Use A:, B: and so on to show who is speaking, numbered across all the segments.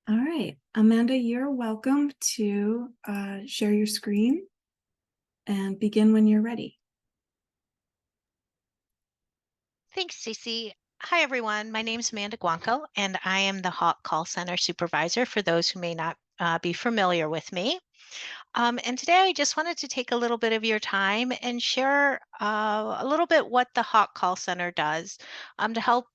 A: All right, Amanda, you're welcome to share your screen and begin when you're ready.
B: Thanks, Stacey. Hi, everyone. My name is Amanda Guanco, and I am the Hawk Call Center Supervisor for those who may not be familiar with me. And today I just wanted to take a little bit of your time and share a little bit what the Hawk Call Center does to help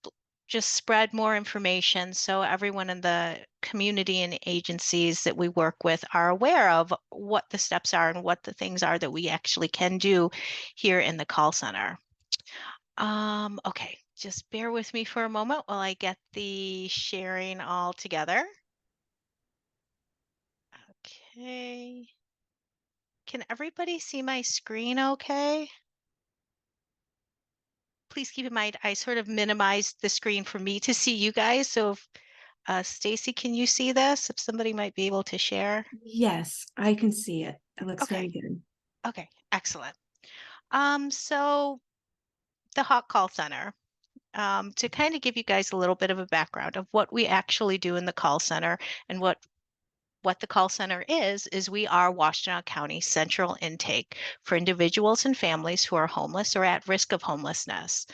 B: just spread more information so everyone in the community and agencies that we work with are aware of what the steps are and what the things are that we actually can do here in the call center. Okay, just bear with me for a moment while I get the sharing all together. Okay. Can everybody see my screen okay? Please keep in mind, I sort of minimized the screen for me to see you guys. So if, Stacy, can you see this? If somebody might be able to share.
A: Yes, I can see it. It looks
B: Okay.
A: very good.
B: Okay. Excellent. So the Hot Call Center. To kind of give you guys a little bit of a background of what we actually do in the call center and what the call center is we are Washtenaw County central intake for individuals and families who are homeless or at risk of homelessness.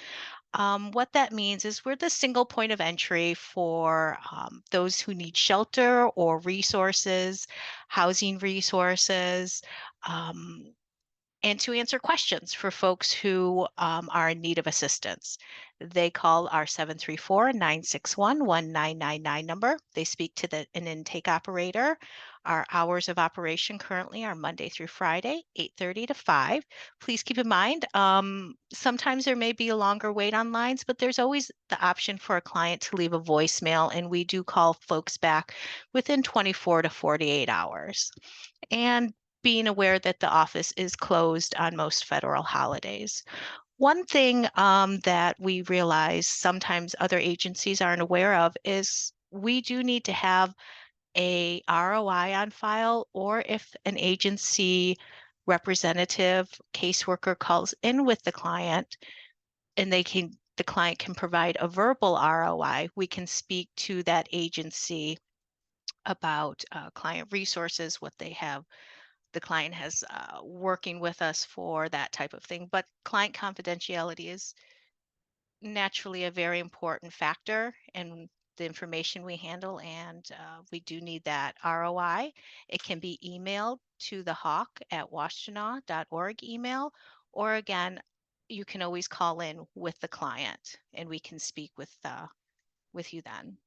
B: What that means is we're the single point of entry for those who need shelter or resources, housing resources, um, and to answer questions for folks who are in need of assistance. They call our 734-961-1999 number. They speak to an intake operator. Our hours of operation currently are Monday through Friday, 8:30 to 5. Please keep in mind, sometimes there may be a longer wait on lines, but there's always the option for a client to leave a voicemail, and we do call folks back within 24 to 48 hours. And being aware that the office is closed on most federal holidays. One thing that we realize sometimes other agencies aren't aware of is we do need to have a ROI on file, or if an agency representative caseworker calls in with the client and the client can provide a verbal ROI, we can speak to that agency about client resources, what they have the client has working with us for that type of thing. But client confidentiality is naturally a very important factor in the information we handle, and we do need that ROI. It can be emailed to the hawk at washtenaw.org email, or again, you can always call in with the client and we can speak with you then.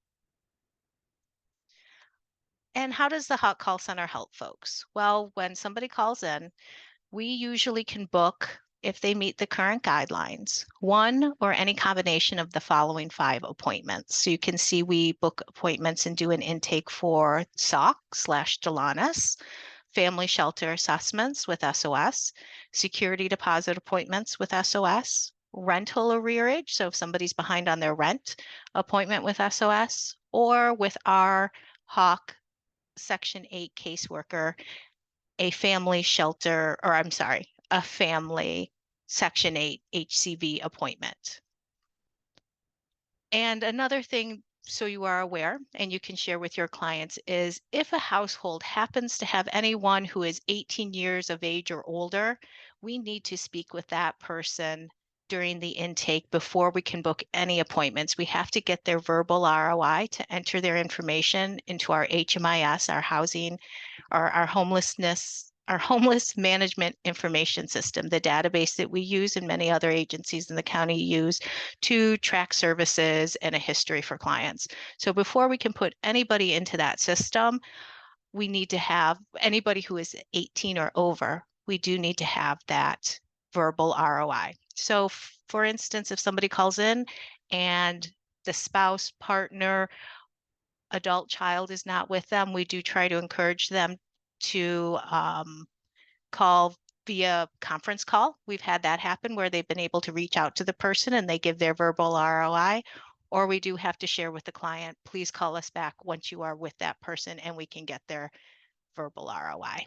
B: And how does the Hawk Call Center help folks? Well, when somebody calls in, we usually can book, if they meet the current guidelines, one or any combination of the following 5 appointments. So you can see we book appointments and do an intake for SOC/Delanis, family shelter assessments with SOS, security deposit appointments with SOS, rental arrearage. So if somebody's behind on their rent, appointment with SOS, or with our Hawk Section 8 caseworker, a family shelter, or I'm sorry, a family Section 8 HCV appointment. And another thing, so you are aware and you can share with your clients, is if a household happens to have anyone who is 18 years of age or older, we need to speak with that person during the intake before we can book any appointments. We have to get their verbal ROI to enter their information into our HMIS, our housing, or our homeless management information system, the database that we use and many other agencies in the county use to track services and a history for clients. So before we can put anybody into that system, we need to have anybody who is 18 or over, we do need to have that verbal ROI. So for instance, if somebody calls in and the spouse, partner, adult child is not with them, we do try to encourage them to call via conference call. We've had that happen where they've been able to reach out to the person and they give their verbal ROI. Or we do have to share with the client, please call us back once you are with that person and we can get their verbal ROI.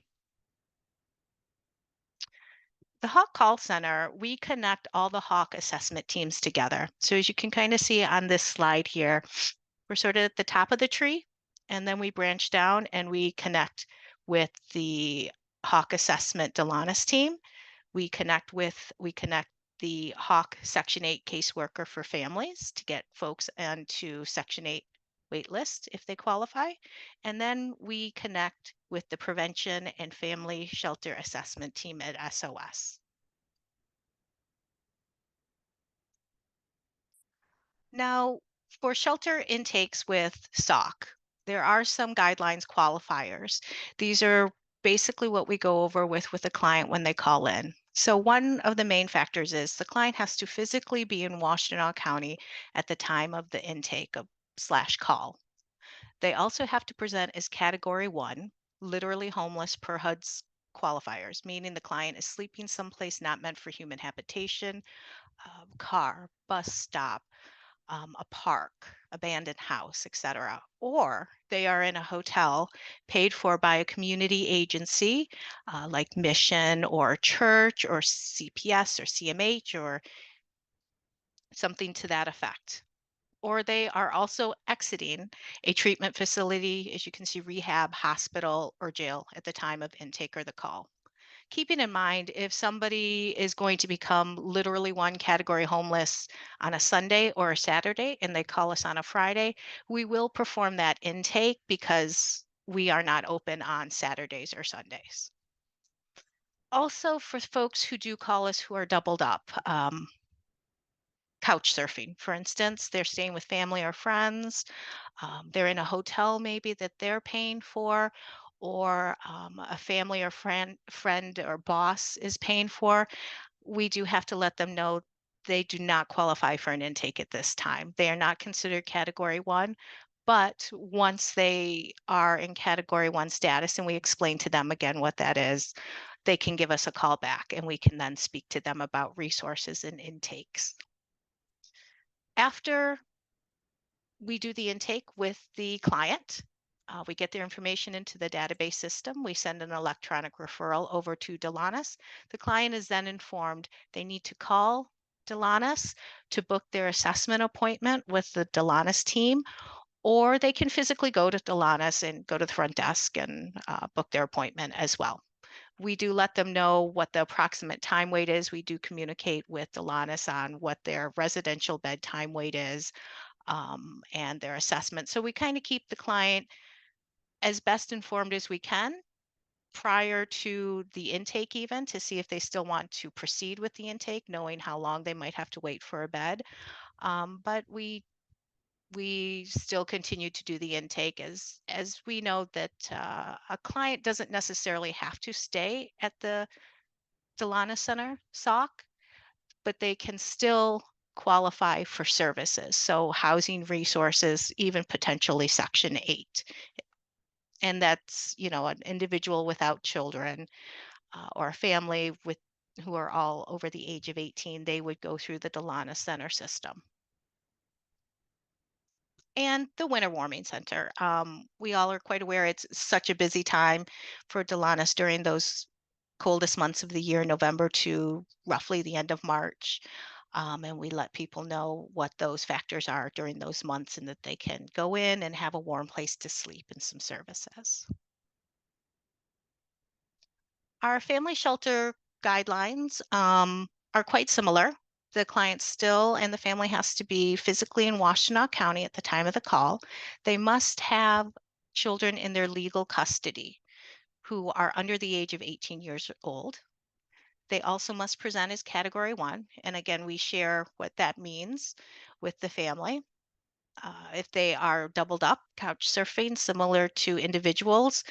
B: The Hawk Call Center, we connect all the Hawk assessment teams together. So as you can kind of see on this slide here, we're sort of at the top of the tree, And then we branch down and we connect with the Hawk Assessment Delanis team. We connect the Hawk Section 8 caseworker for families to get folks onto Section 8 wait list if they qualify. And then we connect with the prevention and family shelter assessment team at SOS. Now, for shelter intakes with SOC, there are some guidelines qualifiers. These are basically what we go over with a client when they call in. So one of the main factors is the client has to physically be in Washtenaw County at the time of the intake of slash call. They also have to present as category 1, literally homeless per HUD's qualifiers, meaning the client is sleeping someplace not meant for human habitation, car, bus stop, a park, abandoned house, etc. Or they are in a hotel paid for by a community agency like Mission or church or CPS or CMH or something to that effect. Or they are also exiting a treatment facility, as you can see, rehab, hospital, or jail at the time of intake or the call. Keeping in mind, if somebody is going to become literally one category homeless on a Sunday or a Saturday and they call us on a Friday, we will perform that intake because we are not open on Saturdays or Sundays. Also, for folks who do call us who are doubled up, couch surfing, for instance, they're staying with family or friends, they're in a hotel maybe that they're paying for, or a family or friend or boss is paying for. We do have to let them know they do not qualify for an intake at this time. They are not considered category 1, but once they are in category 1 status and we explain to them again what that is, they can give us a call back and we can then speak to them about resources and intakes. After we do the intake with the client, we get their information into the database system. We send an electronic referral over to Delanis. The client is then informed they need to call Delanis to book their assessment appointment with the Delanis team, or they can physically go to Delanis and go to the front desk and book their appointment as well. We do let them know what the approximate time wait is. We do communicate with Delanis on what their residential bed time wait is, and their assessment. So we kind of keep the client as best informed as we can prior to the intake, even to see if they still want to proceed with the intake, knowing how long they might have to wait for a bed. But we still continue to do the intake as we know that a client doesn't necessarily have to stay at the Delana Center SOC, but they can still qualify for services. So housing resources, even potentially Section 8. And that's, an individual without children or a family with who are all over the age of 18, they would go through the Delana Center system. And the Winter Warming Center. We all are quite aware it's such a busy time for Delanis during those coldest months of the year, November to roughly the end of March. And we let people know what those factors are during those months and that they can go in and have a warm place to sleep and some services. Our family shelter guidelines are quite similar. The client still and the family has to be physically in Washtenaw County at the time of the call. They must have children in their legal custody who are under the age of 18 years old. They also must present as category 1. And again, we share what that means with the family. If they are doubled up, couch surfing, similar to individuals,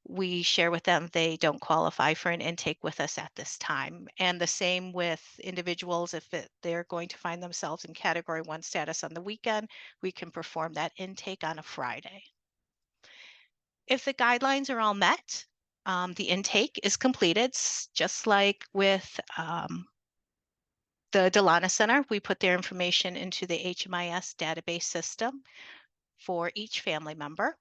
B: we share with them they don't qualify for an intake with us at this time. And the same with individuals, if they're going to find themselves in category 1 status on the weekend, we can perform that intake on a Friday. If the guidelines are all met, the intake is completed, just like with the Delana Center. We put their information into the HMIS database system for each family member,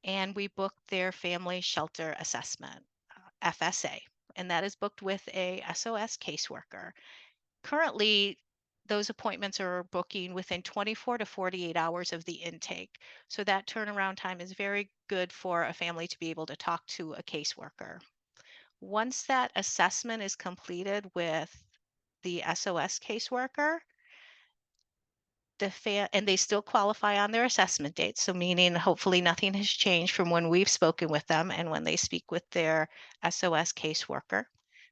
B: and we book their family shelter assessment, FSA, and that is booked with a SOS caseworker. Currently, those appointments are booking within 24 to 48 hours of the intake. So that turnaround time is very good for a family to be able to talk to a caseworker. Once that assessment is completed with the SOS caseworker, and they still qualify on their assessment date, so meaning hopefully nothing has changed from when we've spoken with them and when they speak with their SOS caseworker.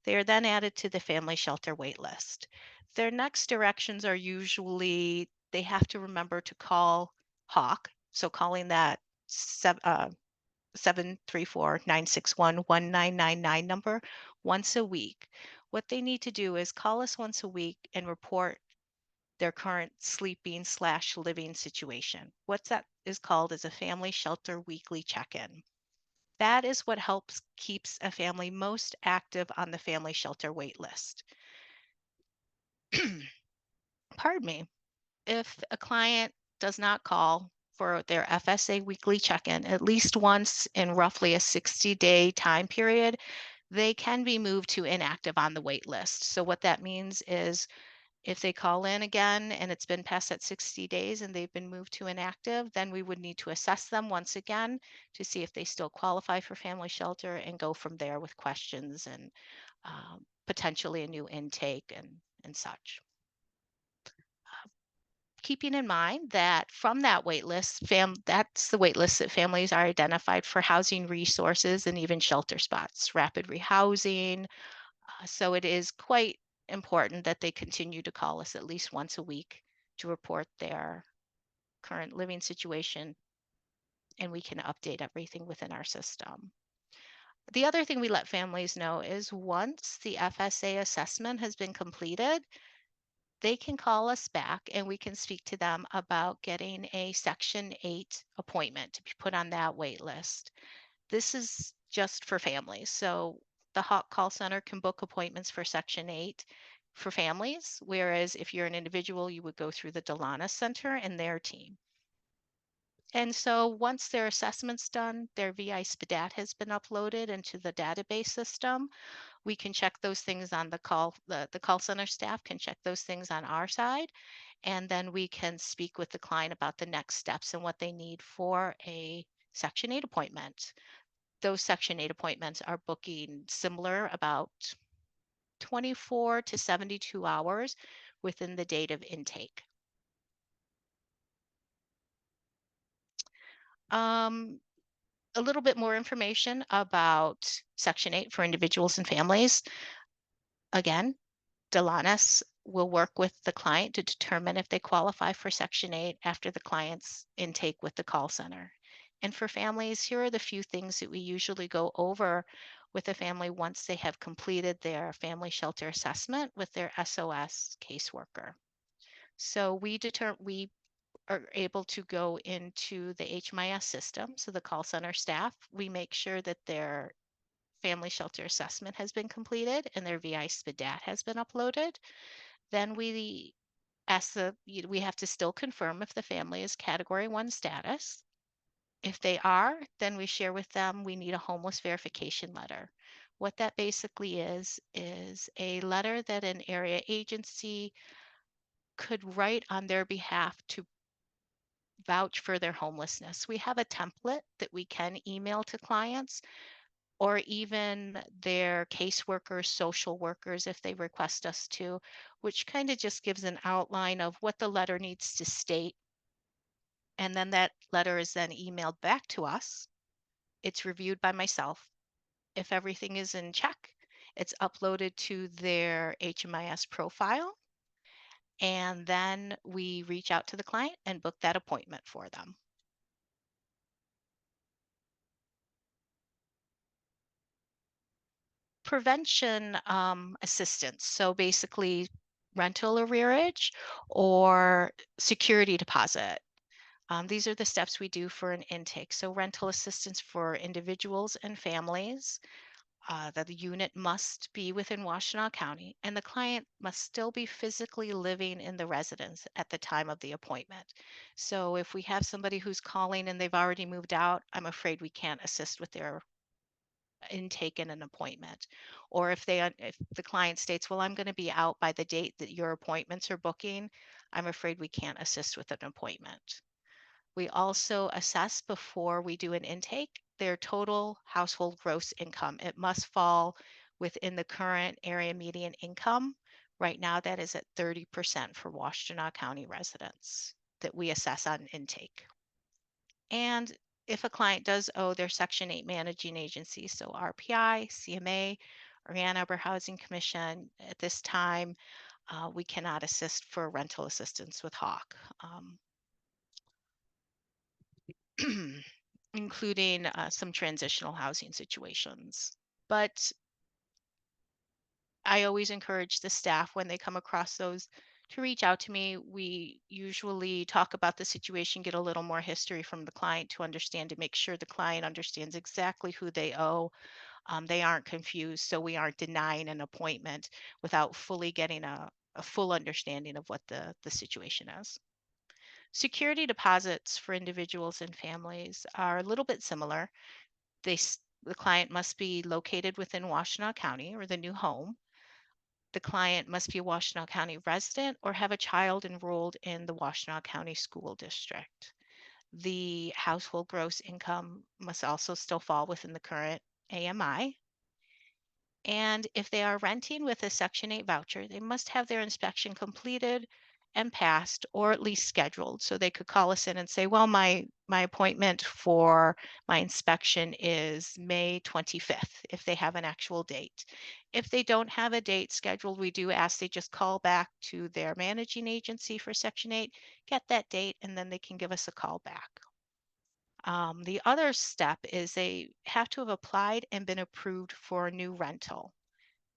B: They are then added to the family shelter wait list. Their next directions are usually they have to remember to call Hawk, so calling that 734-961-1999 number once a week. What they need to do is call us once a week and report their current sleeping slash living situation. What that is called is a family shelter weekly check-in. That is what helps keeps a family most active on the family shelter wait list. Pardon me. If a client does not call for their FSA weekly check-in at least once in roughly a 60-day time period, they can be moved to inactive on the wait list. So what that means is if they call in again and it's been past that 60 days and they've been moved to inactive, then we would need to assess them once again to see if they still qualify for family shelter and go from there with questions and potentially a new intake and such. Keeping in mind that from that wait list, that's the wait list that families are identified for housing resources and even shelter spots, rapid rehousing. So it is quite important that they continue to call us at least once a week to report their current living situation, and we can update everything within our system. The other thing we let families know is once the FSA assessment has been completed, they can call us back and we can speak to them about getting a Section 8 appointment to be put on that wait list. This is just for families. So the Hawk Call Center can book appointments for Section 8 for families, whereas if you're an individual, you would go through the Delana Center and their team. And so once their assessment's done, their VI SPDAT has been uploaded into the database system. We can check those things on the call center staff can check those things on our side. And then we can speak with the client about the next steps and what they need for a Section 8 appointment. Those Section 8 appointments are booking similar about 24 to 72 hours within the date of intake. Um, a little bit more information about Section 8 for individuals and families. Again, Delanis will work with the client to determine if they qualify for Section 8 after the client's intake with the call center. And for families, here are the few things that we usually go over with a family once they have completed their family shelter assessment with their SOS caseworker. So we are able to go into the HMIS system, so the call center staff, we make sure that their family shelter assessment has been completed and their VI SPDAT has been uploaded. Then we we have to still confirm if the family is Category 1 status. If they are, then we share with them we need a homeless verification letter. What that basically is a letter that an area agency could write on their behalf to vouch for their homelessness. We have a template that we can email to clients or even their caseworkers, social workers, if they request us to, which kind of just gives an outline of what the letter needs to state. And then that letter is then emailed back to us. It's reviewed by myself. If everything is in check, it's uploaded to their HMIS profile. And then we reach out to the client and book that appointment for them. Prevention assistance. So basically, rental arrearage or security deposit. These are the steps we do for an intake. So rental assistance for individuals and families. That the unit must be within Washtenaw County and the client must still be physically living in the residence at the time of the appointment. So if we have somebody who's calling and they've already moved out, I'm afraid we can't assist with their intake and an appointment. Or if the client states, well, I'm going to be out by the date that your appointments are booking, I'm afraid we can't assist with an appointment. We also assess before we do an intake their total household gross income. It must fall within the current area median income. Right now, that is at 30% for Washtenaw County residents that we assess on intake. And if a client does owe their Section 8 managing agency, so RPI, CMA, or Ann Arbor Housing Commission, at this time, we cannot assist for rental assistance with Hawk. Including some transitional housing situations. But I always encourage the staff when they come across those to reach out to me. We usually talk about the situation, get a little more history from the client to understand, to make sure the client understands exactly who they owe. They aren't confused, so we aren't denying an appointment without fully getting a full understanding of what the situation is. Security deposits for individuals and families are a little bit similar. The client must be located within Washtenaw County or the new home. The client must be a Washtenaw County resident or have a child enrolled in the Washtenaw County School District. The household gross income must also still fall within the current AMI. And if they are renting with a Section 8 voucher, they must have their inspection completed and passed, or at least scheduled. So they could call us in and say, well, my appointment for my inspection is May 25th, if they have an actual date. If they don't have a date scheduled, we do ask they just call back to their managing agency for Section 8, get that date, and then they can give us a call back. The other step is they have to have applied and been approved for a new rental.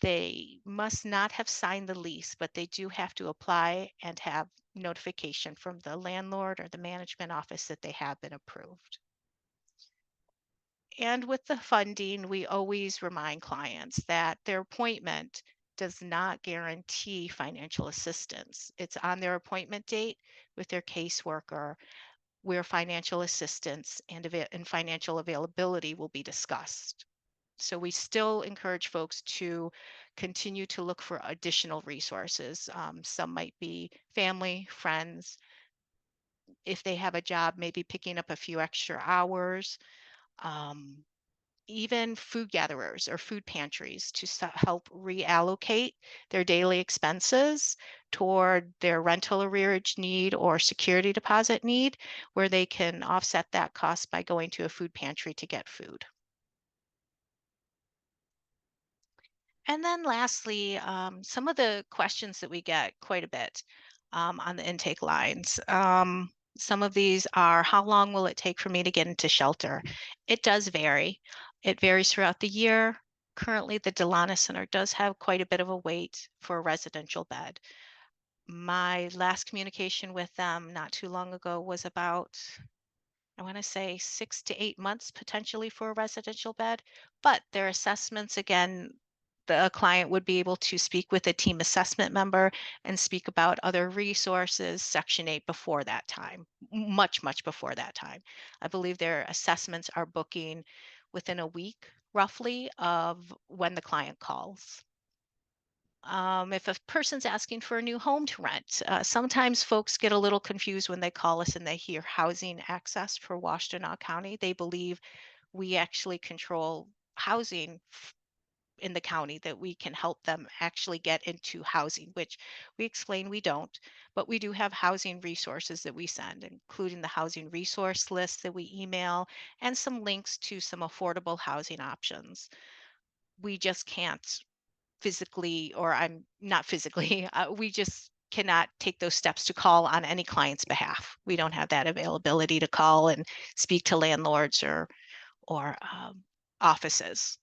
B: They must not have signed the lease, but they do have to apply and have notification from the landlord or the management office that they have been approved. And with the funding, we always remind clients that their appointment does not guarantee financial assistance. It's on their appointment date with their caseworker where financial assistance and financial availability will be discussed. So we still encourage folks to continue to look for additional resources. Some might be family, friends. If they have a job, maybe picking up a few extra hours. Um, Even food gatherers or food pantries to help reallocate their daily expenses toward their rental arrearage need or security deposit need, where they can offset that cost by going to a food pantry to get food. And then lastly, some of the questions that we get quite a bit on the intake lines. Some of these are, how long will it take for me to get into shelter? It does vary. It varies throughout the year. Currently, the Delana Center does have quite a bit of a wait for a residential bed. My last communication with them not too long ago was about, I want to say, 6 to 8 months potentially for a residential bed. But their assessments, again, the client would be able to speak with a team assessment member and speak about other resources, Section 8 before that time, much, much before that time. I believe their assessments are booking within a week, roughly, of when the client calls. If a person's asking for a new home to rent, sometimes folks get a little confused when they call us and they hear housing access for Washtenaw County. They believe we actually control housing in the county, that we can help them actually get into housing, which we explain we don't, but we do have housing resources that we send, including the housing resource list that we email and some links to some affordable housing options. We just can't physically, or I'm not physically, we just cannot take those steps to call on any client's behalf. We don't have that availability to call and speak to landlords or offices.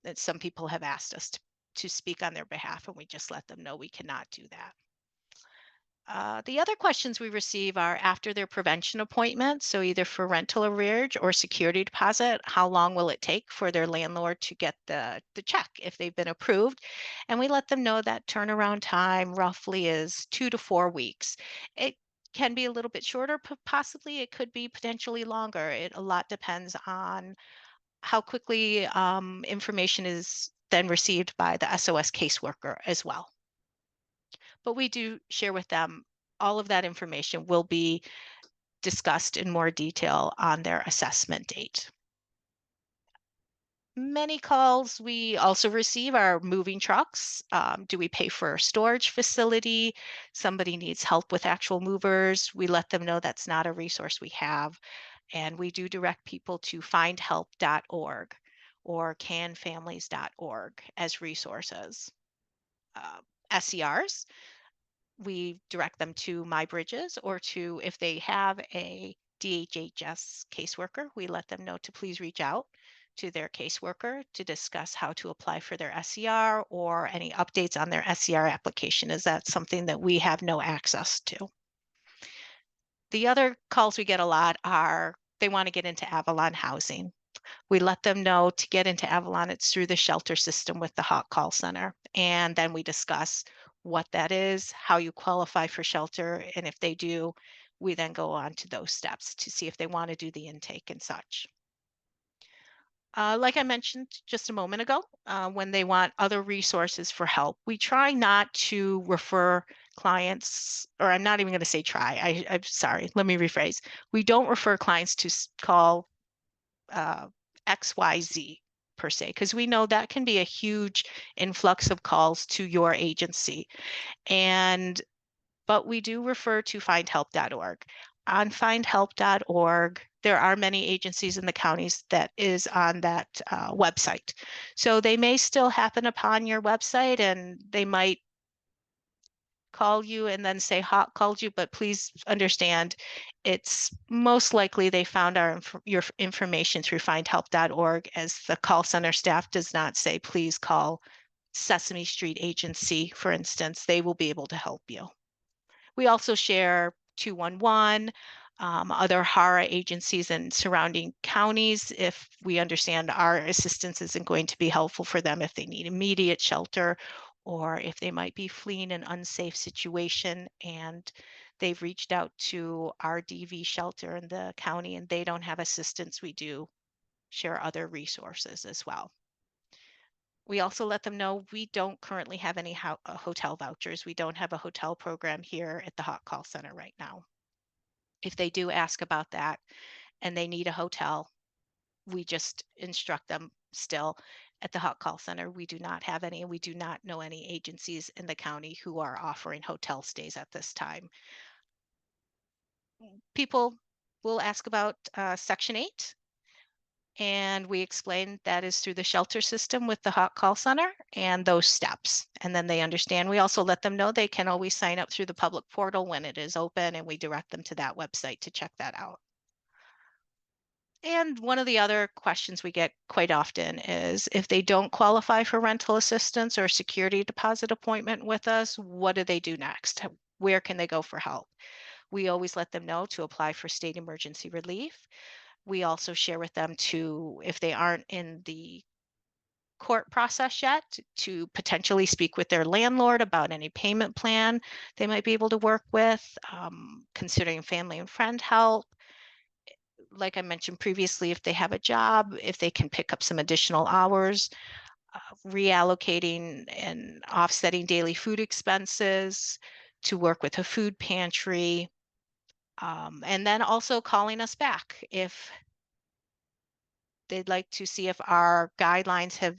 B: That some people have asked us to speak on their behalf, and we just let them know we cannot do that. The other questions we receive are after their prevention appointment, so either for rental arrearage or security deposit, how long will it take for their landlord to get the check if they've been approved? And we let them know that turnaround time roughly is 2 to 4 weeks. It can be a little bit shorter, possibly. It could be potentially longer. It a lot depends on how quickly information is then received by the SOS caseworker as well. But we do share with them all of that information will be discussed in more detail on their assessment date. Many calls we also receive are moving trucks. Do we pay for a storage facility? Somebody needs help with actual movers. We let them know that's not a resource we have. And we do direct people to findhelp.org or canfamilies.org as resources. Uh, SERs, we direct them to My Bridges, or to, if they have a DHHS caseworker, we let them know to please reach out to their caseworker to discuss how to apply for their SER or any updates on their SER application. Is that something that we have no access to? The other calls we get a lot are they want to get into Avalon housing. We let them know to get into Avalon, it's through the shelter system with the Hot Call Center. And then we discuss what that is, how you qualify for shelter. And if they do, we then go on to those steps to see if they want to do the intake and such. Like I mentioned just a moment ago, when they want other resources for help, we try not to refer clients, or I'm not even going to say try. I'm sorry, let me rephrase. We don't refer clients to call uh, XYZ per se, because we know that can be a huge influx of calls to your agency. And but we do refer to findhelp.org. On findhelp.org, there are many agencies in the counties that is on that website. So they may still happen upon your website, and they might call you and then say Hot called you, but please understand it's most likely they found your information through findhelp.org, as the call center staff does not say please call Sesame Street Agency, for instance. They will be able to help you. We also share 211, other HARA agencies in surrounding counties if we understand our assistance isn't going to be helpful for them, if they need immediate shelter or if they might be fleeing an unsafe situation and they've reached out to our DV shelter in the county and they don't have assistance. We do share other resources as well. We also let them know we don't currently have any hotel vouchers. We don't have a hotel program here at the Hot Call Center right now. If they do ask about that and they need a hotel, we just instruct them still at the Hot Call Center. We do not have any, and we do not know any agencies in the county who are offering hotel stays at this time. People will ask about Section 8. And we explain that is through the shelter system with the Hot Call Center and those steps. And then they understand. We also let them know they can always sign up through the public portal when it is open, and we direct them to that website to check that out. And one of the other questions we get quite often is if they don't qualify for rental assistance or security deposit appointment with us, what do they do next? Where can they go for help? We always let them know to apply for state emergency relief. We also share with them to, if they aren't in the court process yet, to potentially speak with their landlord about any payment plan they might be able to work with, considering family and friend help. Like I mentioned previously, if they have a job, if they can pick up some additional hours, reallocating and offsetting daily food expenses, to work with a food pantry, and then also calling us back if they'd like to see if our guidelines have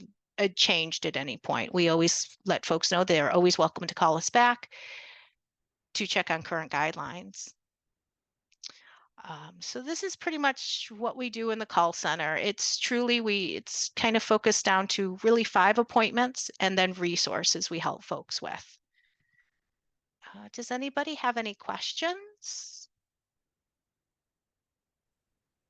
B: changed at any point. We always let folks know they're always welcome to call us back to check on current guidelines. So this is pretty much what we do in the call center. It's truly, it's kind of focused down to really 5 appointments and then resources we help folks with. Does anybody have any questions?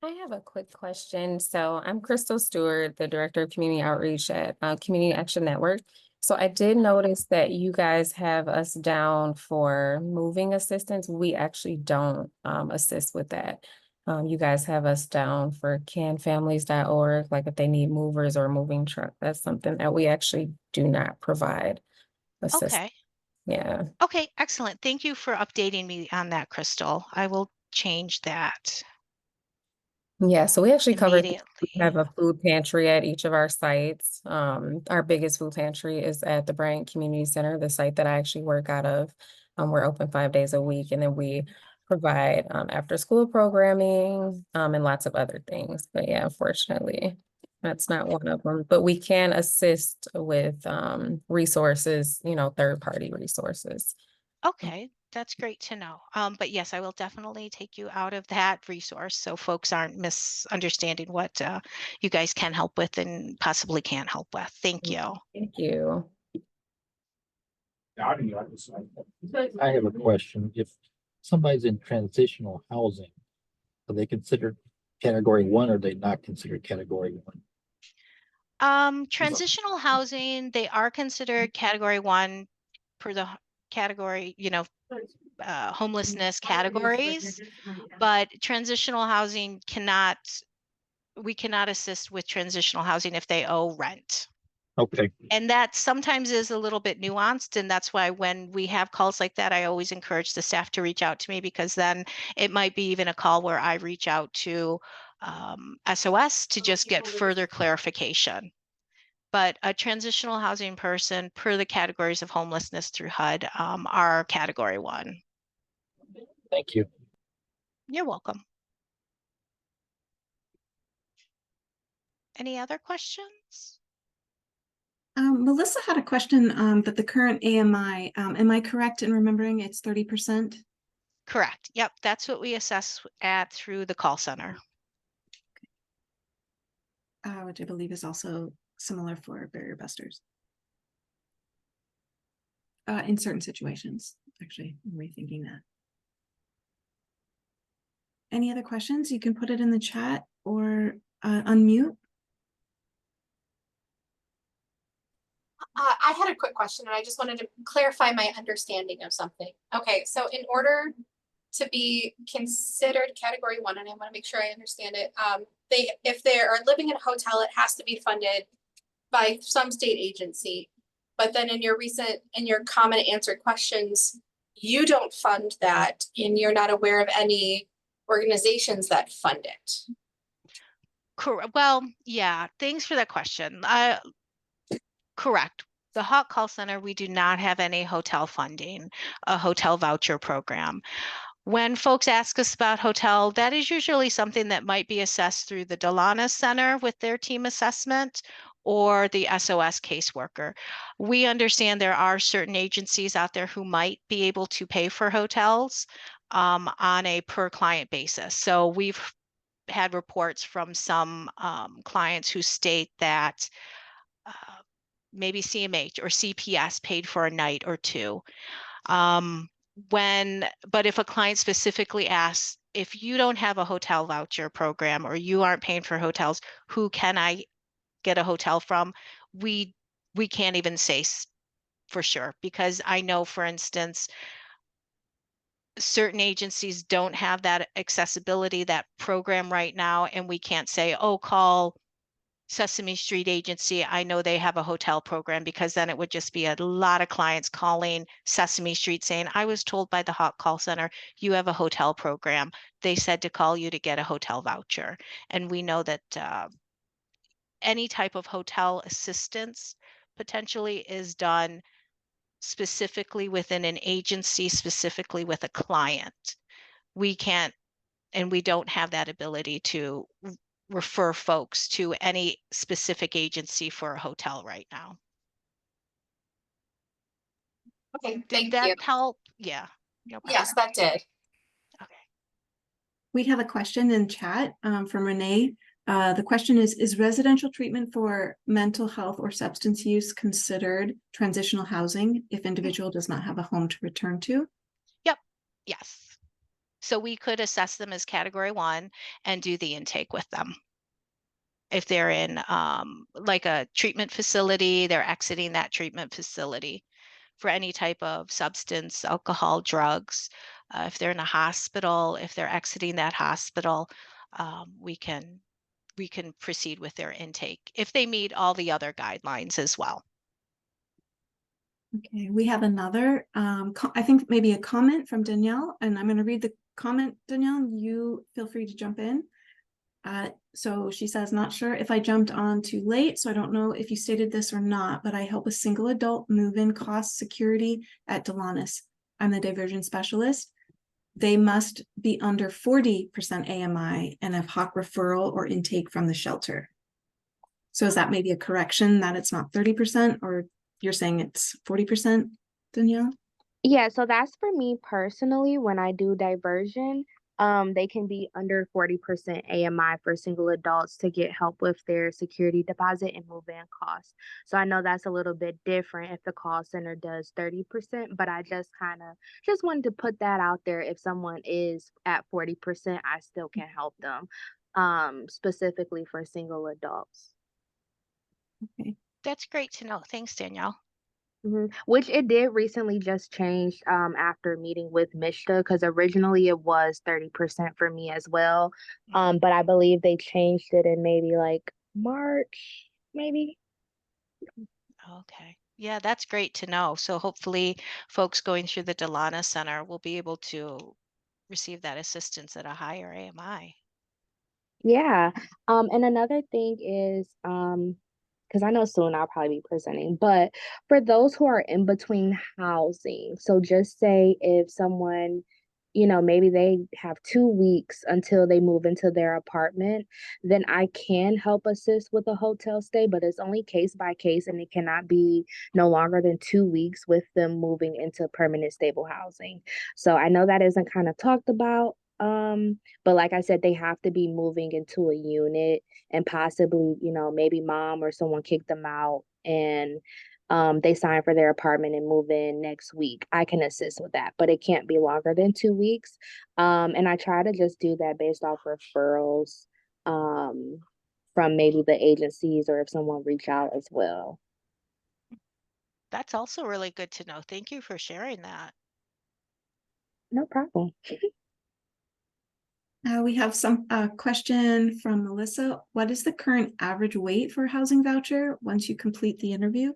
C: I have a quick question. So I'm Crystal Stewart, the Director of Community Outreach at Community Action Network. So I did notice that you guys have us down for moving assistance. We actually don't assist with that. You guys have us down for canfamilies.org, like if they need movers or a moving truck. That's something that we actually do not provide assistance.
B: Okay.
C: Yeah.
B: Okay, excellent. Thank you for updating me on that, Crystal. I will change that.
C: Yeah, so we actually covered, we
B: immediately.
C: have a food pantry at each of our sites. Our biggest food pantry is at the Bryant Community Center, the site that I actually work out of. We're open 5 days a week, and then we provide after school programming and lots of other things. But yeah, unfortunately, that's not one of them. But we can assist with resources, third-party resources.
B: Okay, that's great to know. But yes, I will definitely take you out of that resource so folks aren't misunderstanding what you guys can help with and possibly can't help with. Thank you.
C: Thank you.
D: I have a question. If somebody's in transitional housing, are they considered category 1 or are they not considered category 1?
B: Transitional housing, they are considered category 1 per the category, homelessness categories, but transitional housing we cannot assist with transitional housing if they owe rent.
D: Okay,
B: And that sometimes is a little bit nuanced. And that's why when we have calls like that, I always encourage the staff to reach out to me, because then it might be even a call where I reach out to SOS to just get further clarification. But a transitional housing person per the categories of homelessness through HUD are category 1.
D: thank you.
B: You're welcome. Any other questions?
A: Melissa had a question that the current AMI, am I correct in remembering it's 30%?
B: Correct. Yep. That's what we assess at through the call center.
A: Which I believe is also similar for barrier busters. In certain situations, actually, I'm rethinking that. Any other questions? You can put it in the chat or unmute.
E: I had a quick question and I just wanted to clarify my understanding of something. Okay, so in order to be considered category 1, and I want to make sure I understand it, if they are living in a hotel, it has to be funded by some state agency. But then in your comment and answered questions, you don't fund that and you're not aware of any organizations that fund it.
B: Correct. Well, yeah, thanks for that question. Correct. The Hot Call Center, we do not have any hotel funding, a hotel voucher program. When folks ask us about hotel, that is usually something that might be assessed through the Delana Center with their team assessment or the SOS caseworker. We understand there are certain agencies out there who might be able to pay for hotels on a per client basis. So we've had reports from some clients who state that maybe CMH or CPS paid for a night or two. But if a client specifically asks, if you don't have a hotel voucher program or you aren't paying for hotels, who can I get a hotel from? We can't even say for sure, because I know, for instance, certain agencies don't have that accessibility, that program right now, and we can't say, oh, call Sesame Street Agency, I know they have a hotel program, because then it would just be a lot of clients calling Sesame Street saying, I was told by the Hot Call Center, you have a hotel program. They said to call you to get a hotel voucher. And we know that any type of hotel assistance potentially is done specifically within an agency, specifically with a client. We can't, and we don't have that ability to refer folks to any specific agency for a hotel right now.
E: Okay,
B: Did
E: thank
B: that
E: you.
B: help? Yeah. No problem.
E: Yes, that did.
B: Okay.
A: We have a question in chat from Renee. The question is residential treatment for mental health or substance use considered transitional housing if individual does not have a home to return to?
B: Yep. Yes. So we could assess them as category 1 and do the intake with them. If they're in like a treatment facility, they're exiting that treatment facility for any type of substance, alcohol, drugs. If they're in a hospital, if they're exiting that hospital, we can proceed with their intake if they meet all the other guidelines as well.
A: Okay, we have another, I think maybe a comment from Danielle, and I'm going to read the comment, Danielle, you feel free to jump in. So she says, not sure if I jumped on too late, so I don't know if you stated this or not, but I help a single adult move-in cost security at Delonis. I'm the diversion specialist. They must be under 40% AMI and have HOC referral or intake from the shelter. So is that maybe a correction that it's not 30%, or you're saying it's 40%, Danielle?
F: Yeah, so that's for me personally when I do diversion. They can be under 40% AMI for single adults to get help with their security deposit and move-in costs. So I know that's a little bit different if the call center does 30%, but I just wanted to put that out there. If someone is at 40%, I still can help them, specifically for single adults.
A: Okay.
B: That's great to know. Thanks, Danielle.
F: Which it did recently just change after meeting with Mishta, because originally it was 30% for me as well. But I believe they changed it in maybe like March, maybe.
B: Okay. Yeah, that's great to know. So hopefully folks going through the Delana Center will be able to receive that assistance at a higher AMI.
F: Yeah. And another thing is, because I know soon I'll probably be presenting, but for those who are in between housing, so just say if someone, maybe they have 2 weeks until they move into their apartment, then I can help assist with a hotel stay, but it's only case by case and it cannot be no longer than 2 weeks with them moving into permanent stable housing. So I know that isn't kind of talked about. But like I said, they have to be moving into a unit and possibly, maybe mom or someone kicked them out and they sign for their apartment and move in next week. I can assist with that, but it can't be longer than 2 weeks. And I try to just do that based off referrals from maybe the agencies or if someone reach out as well.
B: That's also really good to know. Thank you for sharing that.
F: No problem.
A: We have some question from Melissa. What is the current average wait for a housing voucher once you complete the interview?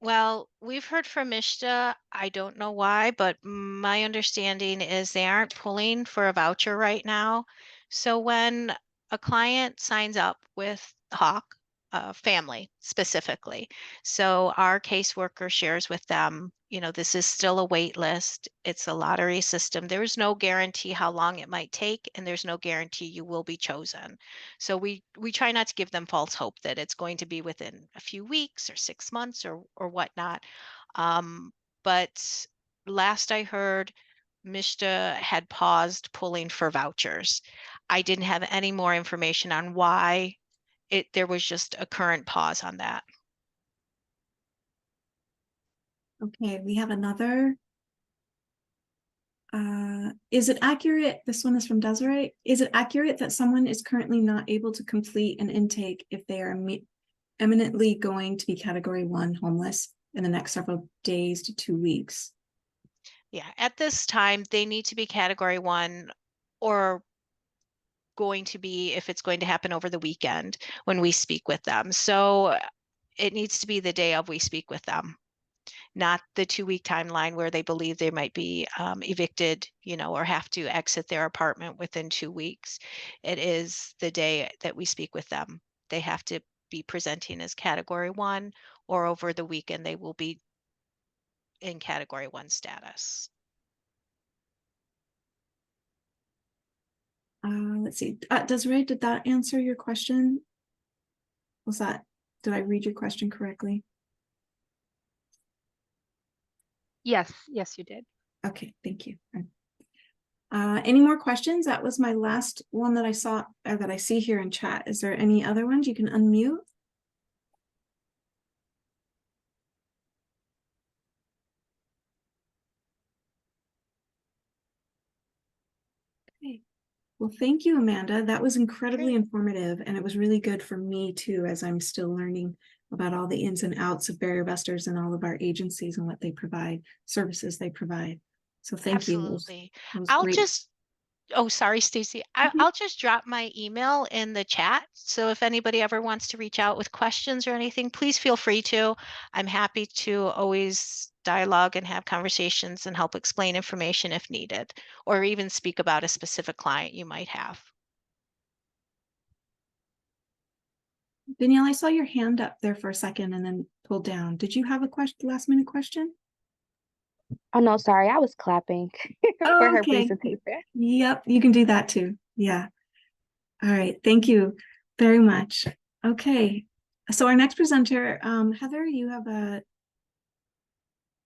B: Well, we've heard from Mishta. I don't know why, but my understanding is they aren't pulling for a voucher right now. So when a client signs up with Hawk, family specifically, so our caseworker shares with them, this is still a wait list. It's a lottery system. There's no guarantee how long it might take, and there's no guarantee you will be chosen. So we try not to give them false hope that it's going to be within a few weeks or 6 months or whatnot. But last I heard, Mishta had paused pulling for vouchers. I didn't have any more information on why. There was just a current pause on that.
A: Okay, we have another. Is it accurate? This one is from Desiree. Is it accurate that someone is currently not able to complete an intake if they are eminently going to be category 1 homeless in the next several days to 2 weeks?
B: Yeah, at this time, they need to be category 1 or going to be, if it's going to happen over the weekend when we speak with them. So it needs to be the day of we speak with them, not the 2-week timeline where they believe they might be evicted, or have to exit their apartment within 2 weeks. It is the day that we speak with them. They have to be presenting as category 1, or over the weekend they will be in category 1 status.
A: Let's see. Desiree, did that answer your question? Did I read your question correctly?
G: Yes, you did.
A: Okay, thank you. Any more questions? That was my last one that I saw, that I see here in chat. Is there any other ones? You can unmute. Okay. Well, thank you, Amanda. That was incredibly informative, and it was really good for me too, as I'm still learning about all the ins and outs of barrier busters and all of our agencies and what they provide, services they provide. So thank you.
B: Absolutely.
A: It was
B: I'll
A: great.
B: just, oh, sorry, Stacy. I'll just drop my email in the chat. So if anybody ever wants to reach out with questions or anything, please feel free to. I'm happy to always dialogue and have conversations and help explain information if needed, or even speak about a specific client you might have.
A: Danielle, I saw your hand up there for a second and then pulled down. Did you have a question, last minute question?
F: Oh, no, sorry, I was clapping for her
A: Okay.
F: presentation.
A: Yep, you can do that too. Yeah. All right. Thank you very much. Okay. So our next presenter, Heather, you have a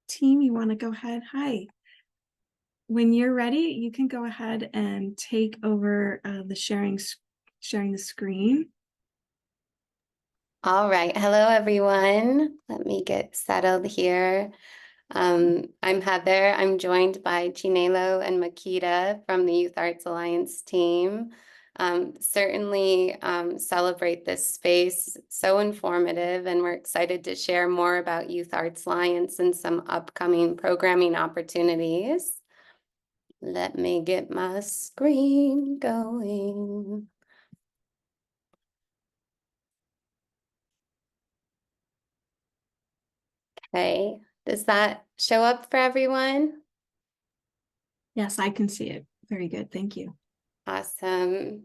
A: team. You want to go ahead? Hi. When you're ready, you can go ahead and take over the sharing the screen.
H: All right. Hello, everyone. Let me get settled here. I'm Heather. I'm joined by Chinelo and Makita from the Youth Arts Alliance team. Certainly celebrate this space, so informative, and we're excited to share more about Youth Arts Alliance and some upcoming programming opportunities. Let me get my screen going. Okay, does that show up for everyone?
A: Yes, I can see it. Very good. Thank you.
H: Awesome.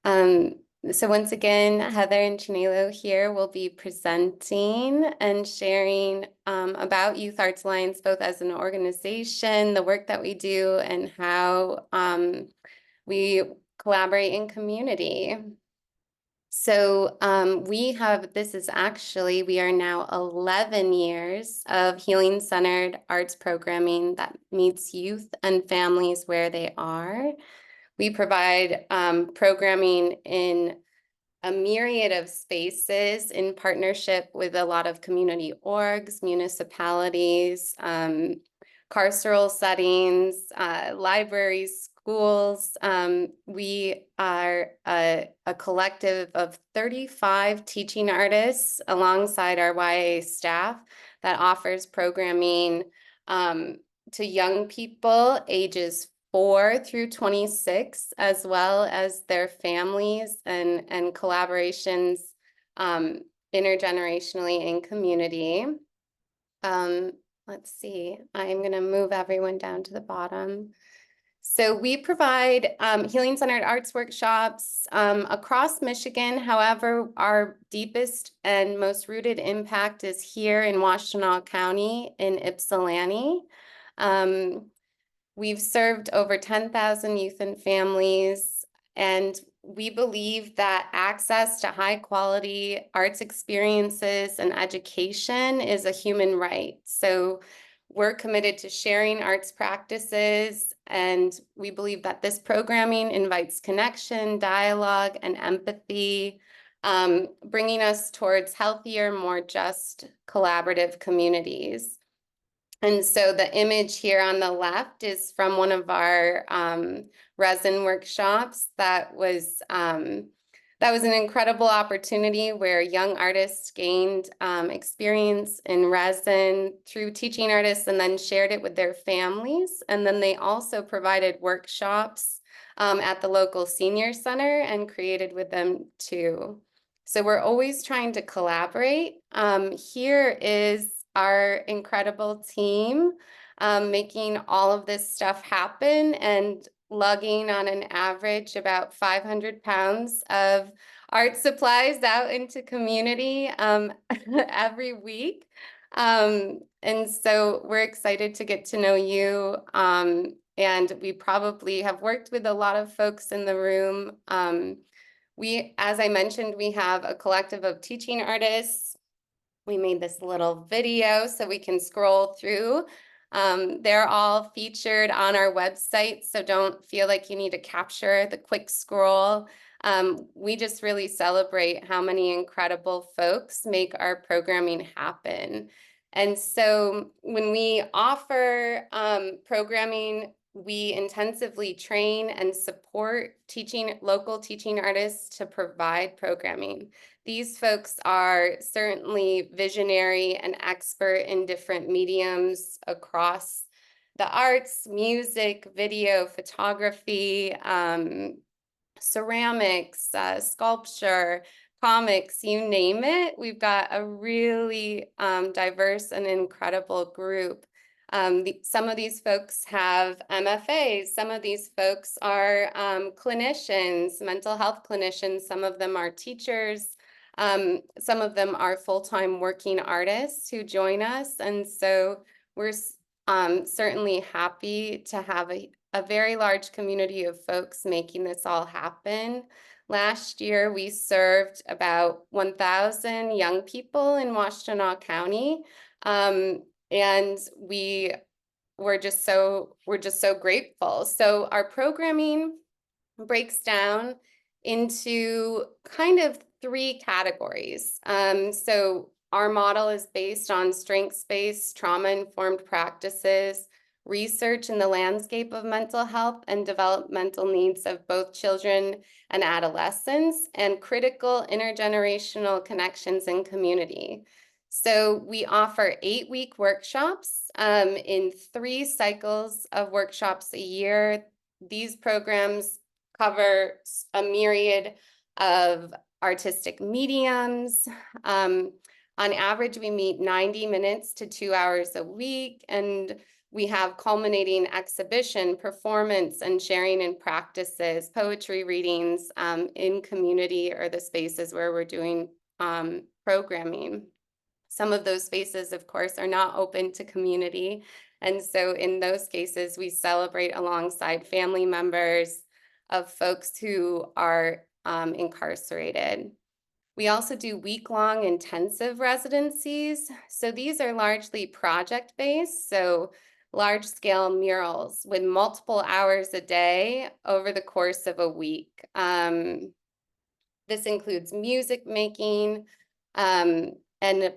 H: So once again, Heather and Chinelo here will be presenting and sharing about Youth Arts Alliance, both as an organization, the work that we do, and how we collaborate in community. So we are now 11 years of healing-centered arts programming that meets youth and families where they are. We provide programming in a myriad of spaces in partnership with a lot of community orgs, municipalities, carceral settings, libraries, schools. We are a collective of 35 teaching artists alongside our YA staff that offers programming to young people ages 4 through 26, as well as their families and collaborations intergenerationally in community. Let's see, I'm going to move everyone down to the bottom. So we provide healing-centered arts workshops across Michigan. However, our deepest and most rooted impact is here in Washtenaw County in Ypsilanti. We've served over 10,000 youth and families, and we believe that access to high-quality arts experiences and education is a human right. So we're committed to sharing arts practices, and we believe that this programming invites connection, dialogue, and empathy, bringing us towards healthier, more just, collaborative communities. And so the image here on the left is from one of our resin workshops that was an incredible opportunity where young artists gained experience in resin through teaching artists and then shared it with their families. And then they also provided workshops at the local senior center and created with them too. So we're always trying to collaborate. Here is our incredible team making all of this stuff happen and lugging on an average about 500 pounds of art supplies out into community every week. And so we're excited to get to know you. And we probably have worked with a lot of folks in the room. As I mentioned, we have a collective of teaching artists. We made this little video so we can scroll through. They're all featured on our website, so don't feel like you need to capture the quick scroll. We just really celebrate how many incredible folks make our programming happen. And so when we offer programming, we intensively train and support local teaching artists to provide programming. These folks are certainly visionary and expert in different mediums across the arts, music, video, photography, ceramics, sculpture, comics, you name it. We've got a really diverse and incredible group. Some of these folks have MFAs. Some of these folks are clinicians, mental health clinicians. Some of them are teachers. Some of them are full-time working artists who join us. And so we're certainly happy to have a very large community of folks making this all happen. Last year, we served about 1,000 young people in Washtenaw County. And we're just so grateful. So our programming breaks down into kind of 3 categories. So our model is based on strengths-based, trauma-informed practices, research in the landscape of mental health and developmental needs of both children and adolescents, and critical intergenerational connections in community. So we offer 8-week workshops in 3 cycles of workshops a year. These programs cover a myriad of artistic mediums. On average, we meet 90 minutes to 2 hours a week, and we have culminating exhibition, performance, and sharing in practices, poetry readings in community or the spaces where we're doing programming. Some of those spaces, of course, are not open to community. And so in those cases, we celebrate alongside family members of folks who are incarcerated. We also do week-long intensive residencies. So these are largely project-based, so large-scale murals with multiple hours a day over the course of a week. This includes music making, and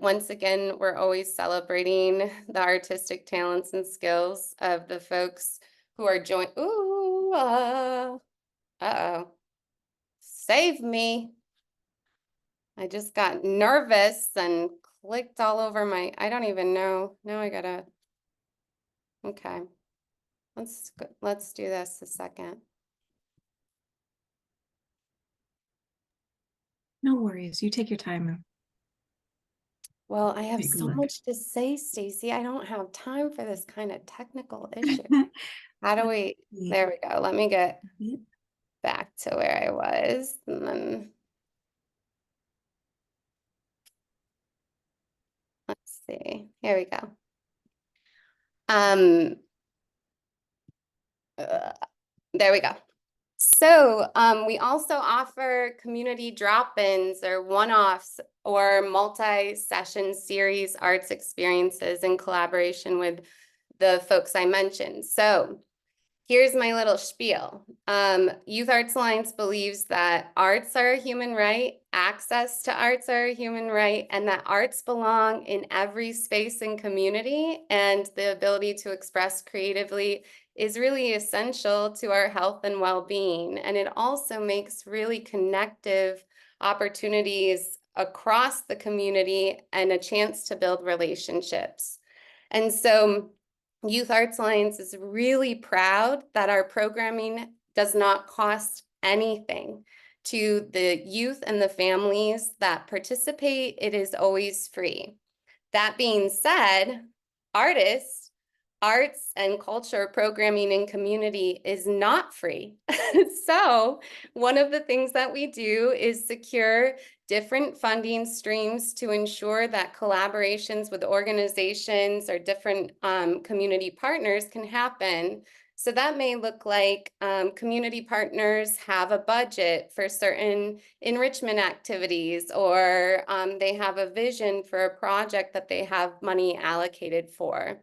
H: once again, we're always celebrating the artistic talents and skills of the folks who are uh-oh. Save me. I just got nervous and clicked all over I don't even know. Now I gotta, okay. Let's do this a second.
A: No worries. You take your time.
H: Well, I have
A: Take a
H: so
A: look.
H: much to say, Stacy. I don't have time for this kind of technical issue. How do we, there we go. Let me get back to where I was, and then let's see. Here we go. There we go. So we also offer community drop-ins or one-offs or multi-session series arts experiences in collaboration with the folks I mentioned. So here's my little spiel. Youth Arts Alliance believes that arts are a human right, access to arts are a human right, and that arts belong in every space and community, and the ability to express creatively is really essential to our health and well-being. And it also makes really connective opportunities across the community and a chance to build relationships. And so Youth Arts Alliance is really proud that our programming does not cost anything to the youth and the families that participate. It is always free. That being said, arts and culture programming in community is not free. So one of the things that we do is secure different funding streams to ensure that collaborations with organizations or different community partners can happen. So that may look like community partners have a budget for certain enrichment activities, or they have a vision for a project that they have money allocated for.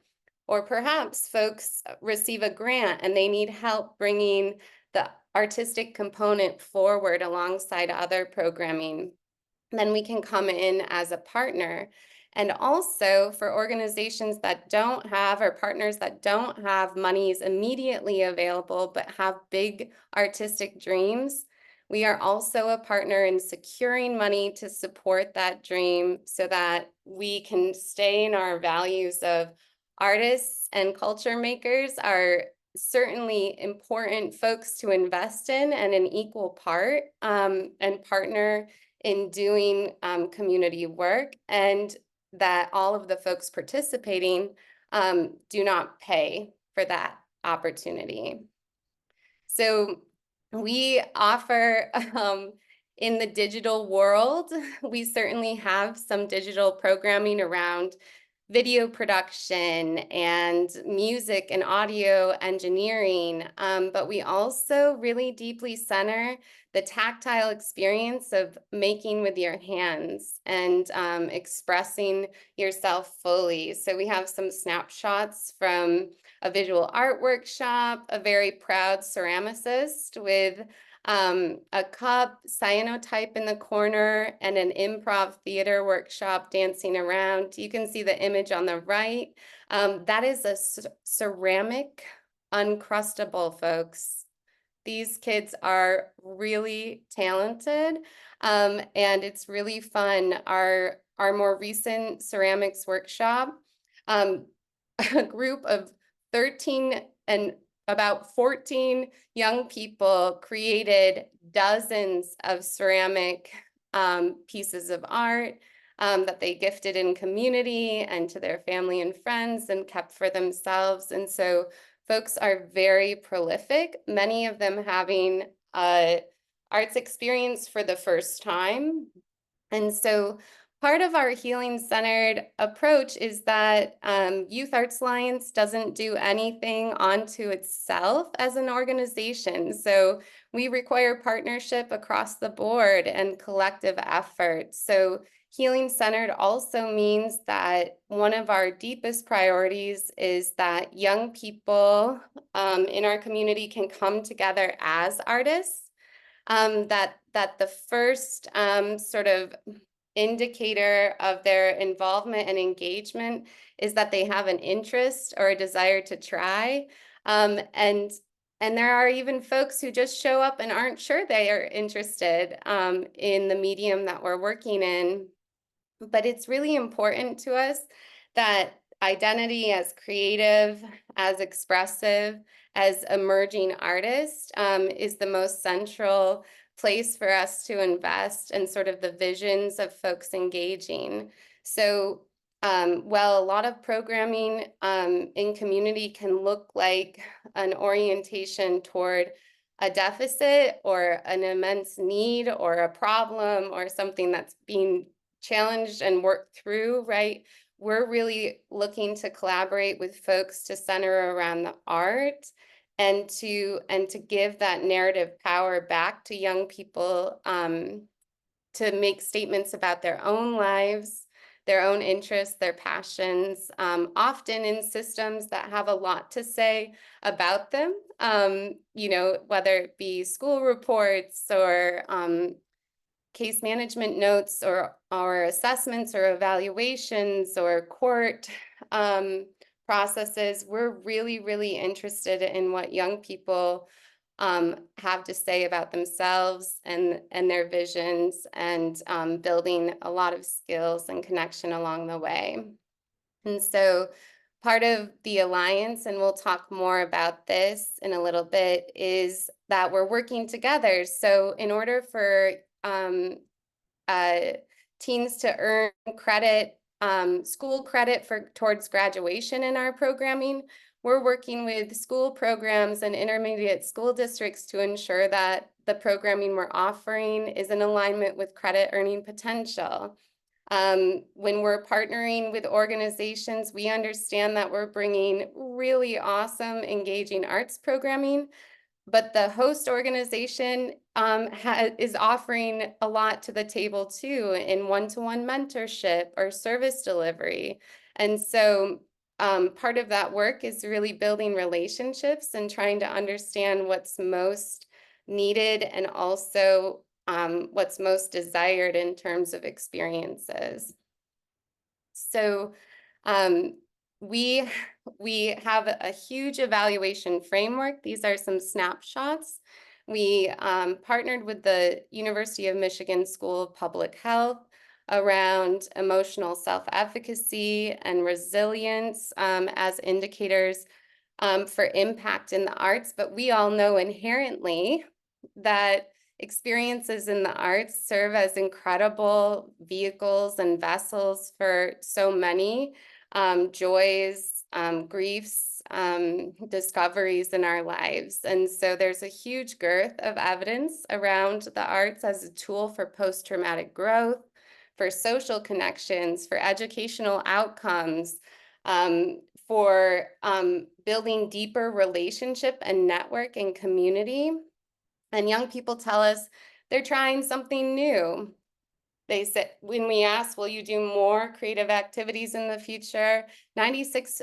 H: Or perhaps folks receive a grant and they need help bringing the artistic component forward alongside other programming. Then we can come in as a partner. And also for organizations that don't have, or partners that don't have monies immediately available but have big artistic dreams, we are also a partner in securing money to support that dream so that we can stay in our values of artists and culture makers are certainly important folks to invest in and an equal part and partner in doing community work, and that all of the folks participating do not pay for that opportunity. So we offer in the digital world, we certainly have some digital programming around video production and music and audio engineering, but we also really deeply center the tactile experience of making with your hands and expressing yourself fully. So we have some snapshots from a visual art workshop, a very proud ceramicist with a cup, cyanotype in the corner, and an improv theater workshop dancing around. You can see the image on the right. That is a ceramic uncrustable, folks. These kids are really talented, and it's really fun. Our more recent ceramics workshop, a group of 13 and about 14 young people created dozens of ceramic pieces of art that they gifted in community and to their family and friends and kept for themselves. And so folks are very prolific, many of them having arts experience for the first time. And so part of our healing-centered approach is that Youth Arts Alliance doesn't do anything onto itself as an organization. So we require partnership across the board and collective effort. So healing-centered also means that one of our deepest priorities is that young people in our community can come together as artists, that the first sort of indicator of their involvement and engagement is that they have an interest or a desire to try. And there are even folks who just show up and aren't sure they are interested in the medium that we're working in. But it's really important to us that identity as creative, as expressive, as emerging artist is the most central place for us to invest and sort of the visions of folks engaging. So while a lot of programming in community can look like an orientation toward a deficit or an immense need or a problem or something that's being challenged and worked through, right? We're really looking to collaborate with folks to center around the art and to give that narrative power back to young people to make statements about their own lives, their own interests, their passions, often in systems that have a lot to say about them, you know, whether it be school reports or case management notes or assessments or evaluations or court processes. We're really, really interested in what young people have to say about themselves and their visions, and building a lot of skills and connection along the way. And so part of the Alliance, and we'll talk more about this in a little bit, is that we're working together. So in order for teens to earn credit, school credit towards graduation in our programming, we're working with school programs and intermediate school districts to ensure that the programming we're offering is in alignment with credit earning potential. When we're partnering with organizations, we understand that we're bringing really awesome, engaging arts programming, but the host organization is offering a lot to the table too in one-to-one mentorship or service delivery. And so part of that work is really building relationships and trying to understand what's most needed and also what's most desired in terms of experiences. So we have a huge evaluation framework. These are some snapshots. We partnered with the University of Michigan School of Public Health around emotional self-efficacy and resilience as indicators for impact in the arts. But we all know inherently that experiences in the arts serve as incredible vehicles and vessels for so many joys, griefs, discoveries in our lives. And so there's a huge girth of evidence around the arts as a tool for post-traumatic growth, for social connections, for educational outcomes, for building deeper relationship and network and community. And young people tell us they're trying something new. They said, when we ask, will you do more creative activities in the future? 96%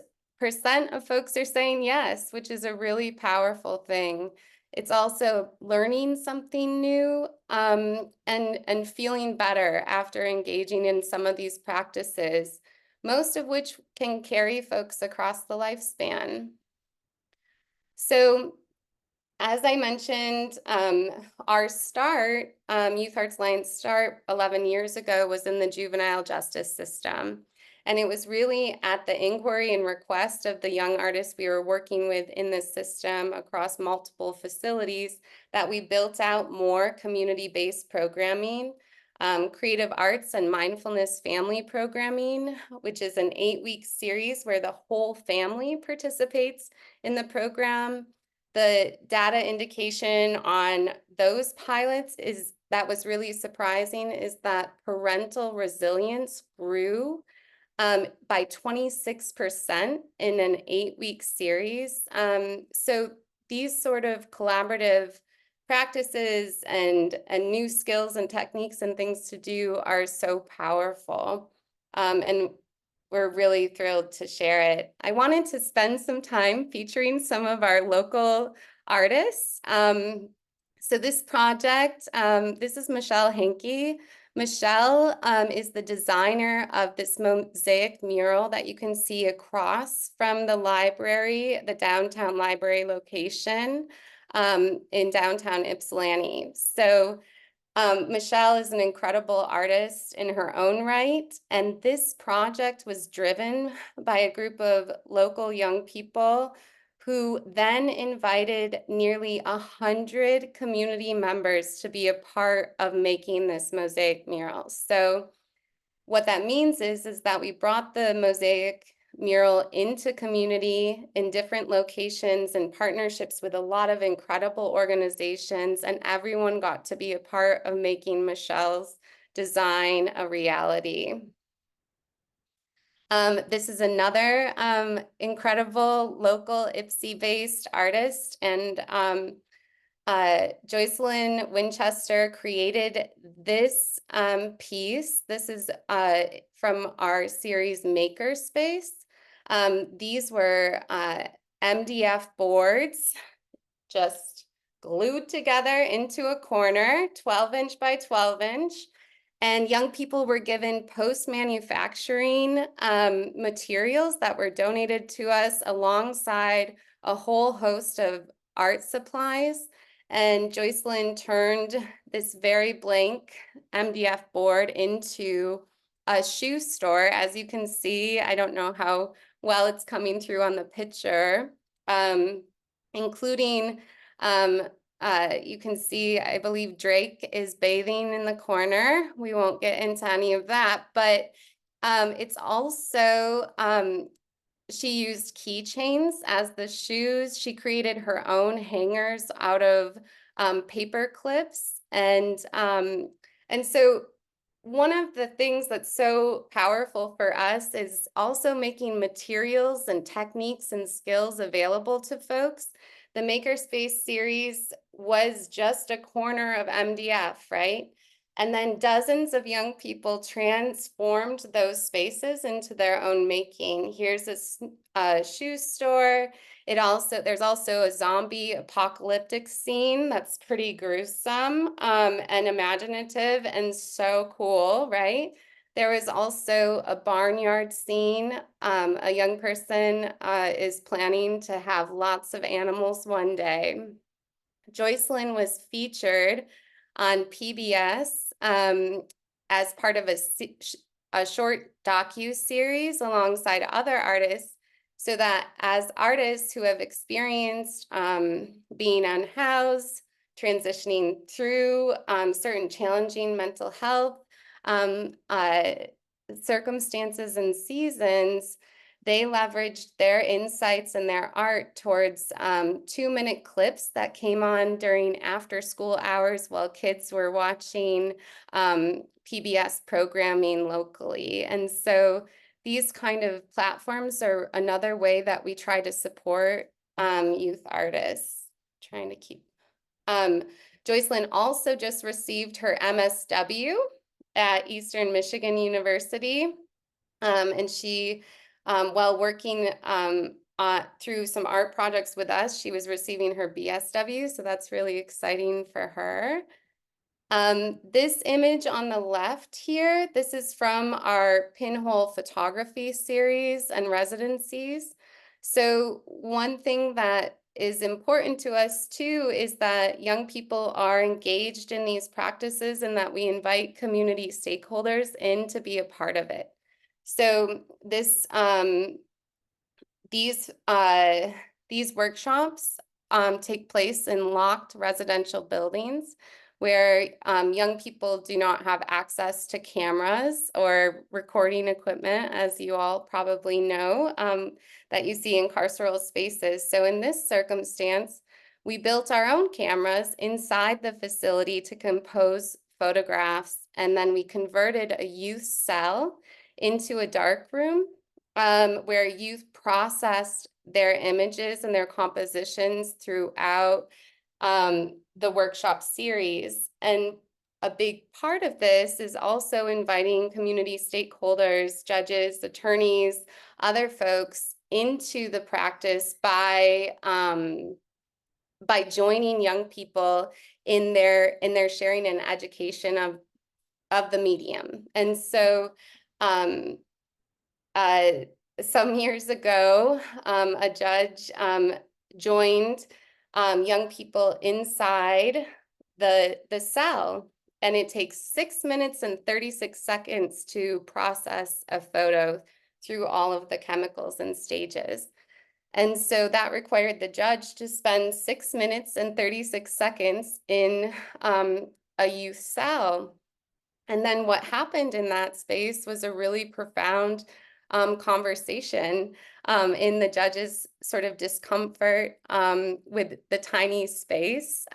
H: of folks are saying yes, which is a really powerful thing. It's also learning something new and feeling better after engaging in some of these practices, most of which can carry folks across the lifespan. So, as I mentioned, our start, Youth Arts Alliance start 11 years ago was in the juvenile justice system. And it was really at the inquiry and request of the young artists we were working with in this system across multiple facilities that we built out more community-based programming, creative arts and mindfulness family programming, which is an 8-week series where the whole family participates in the program. The data indication on those pilots that was really surprising is that parental resilience grew by 26% in an 8-week series. So these sort of collaborative practices and new skills and techniques and things to do are so powerful. And we're really thrilled to share it. I wanted to spend some time featuring some of our local artists. So this project, this is Michelle Henke. Michelle is the designer of this mosaic mural that you can see across from the library, the downtown library location in downtown Ypsilanti. So Michelle is an incredible artist in her own right, and this project was driven by a group of local young people who then invited nearly 100 community members to be a part of making this mosaic mural. So what that means is that we brought the mosaic mural into community in different locations and partnerships with a lot of incredible organizations, and everyone got to be a part of making Michelle's design a reality. This is another incredible local Ypsi-based artist, and Joycelyn Winchester created this piece. This is from our series Makerspace. These were MDF boards just glued together into a corner, 12-inch by 12-inch. And young people were given post-manufacturing materials that were donated to us alongside a whole host of art supplies. And Joycelyn turned this very blank MDF board into a shoe store. As you can see, I don't know how well it's coming through on the picture, including you can see, I believe Drake is bathing in the corner. We won't get into any of that, but it's also, she used keychains as the shoes. She created her own hangers out of paper clips. And so one of the things that's so powerful for us is also making materials and techniques and skills available to folks. The Makerspace series was just a corner of MDF, right? And then dozens of young people transformed those spaces into their own making. Here's a shoe store. There's also a zombie apocalyptic scene that's pretty gruesome and imaginative and so cool, right? There was also a barnyard scene. A young person is planning to have lots of animals one day. Joycelyn was featured on PBS as part of a short docu-series alongside other artists, so that as artists who have experienced being unhoused, transitioning through certain challenging mental health circumstances and seasons, they leveraged their insights and their art towards 2-minute clips that came on during after school hours while kids were watching PBS programming locally. And so these kind of platforms are another way that we try to support youth artists. Trying to keep. Joycelyn also just received her MSW at Eastern Michigan University. And she, while working through some art projects with us, she was receiving her BSW. So that's really exciting for her. This image on the left here, this is from our Pinhole Photography series and residencies. So one thing that is important to us too is that young people are engaged in these practices and that we invite community stakeholders in to be a part of it. So this these workshops take place in locked residential buildings where young people do not have access to cameras or recording equipment, as you all probably know, that you see in carceral spaces. So in this circumstance, we built our own cameras inside the facility to compose photographs, and then we converted a youth cell into a dark room where youth processed their images and their compositions throughout the workshop series. And a big part of this is also inviting community stakeholders, judges, attorneys, other folks into the practice by joining young people in their sharing and education of the medium. And so some years ago, a judge joined young people inside the cell, and it takes 6 minutes and 36 seconds to process a photo through all of the chemicals and stages. And so that required the judge to spend 6 minutes and 36 seconds in a youth cell. And then what happened in that space was a really profound conversation in the judge's sort of discomfort with the tiny space.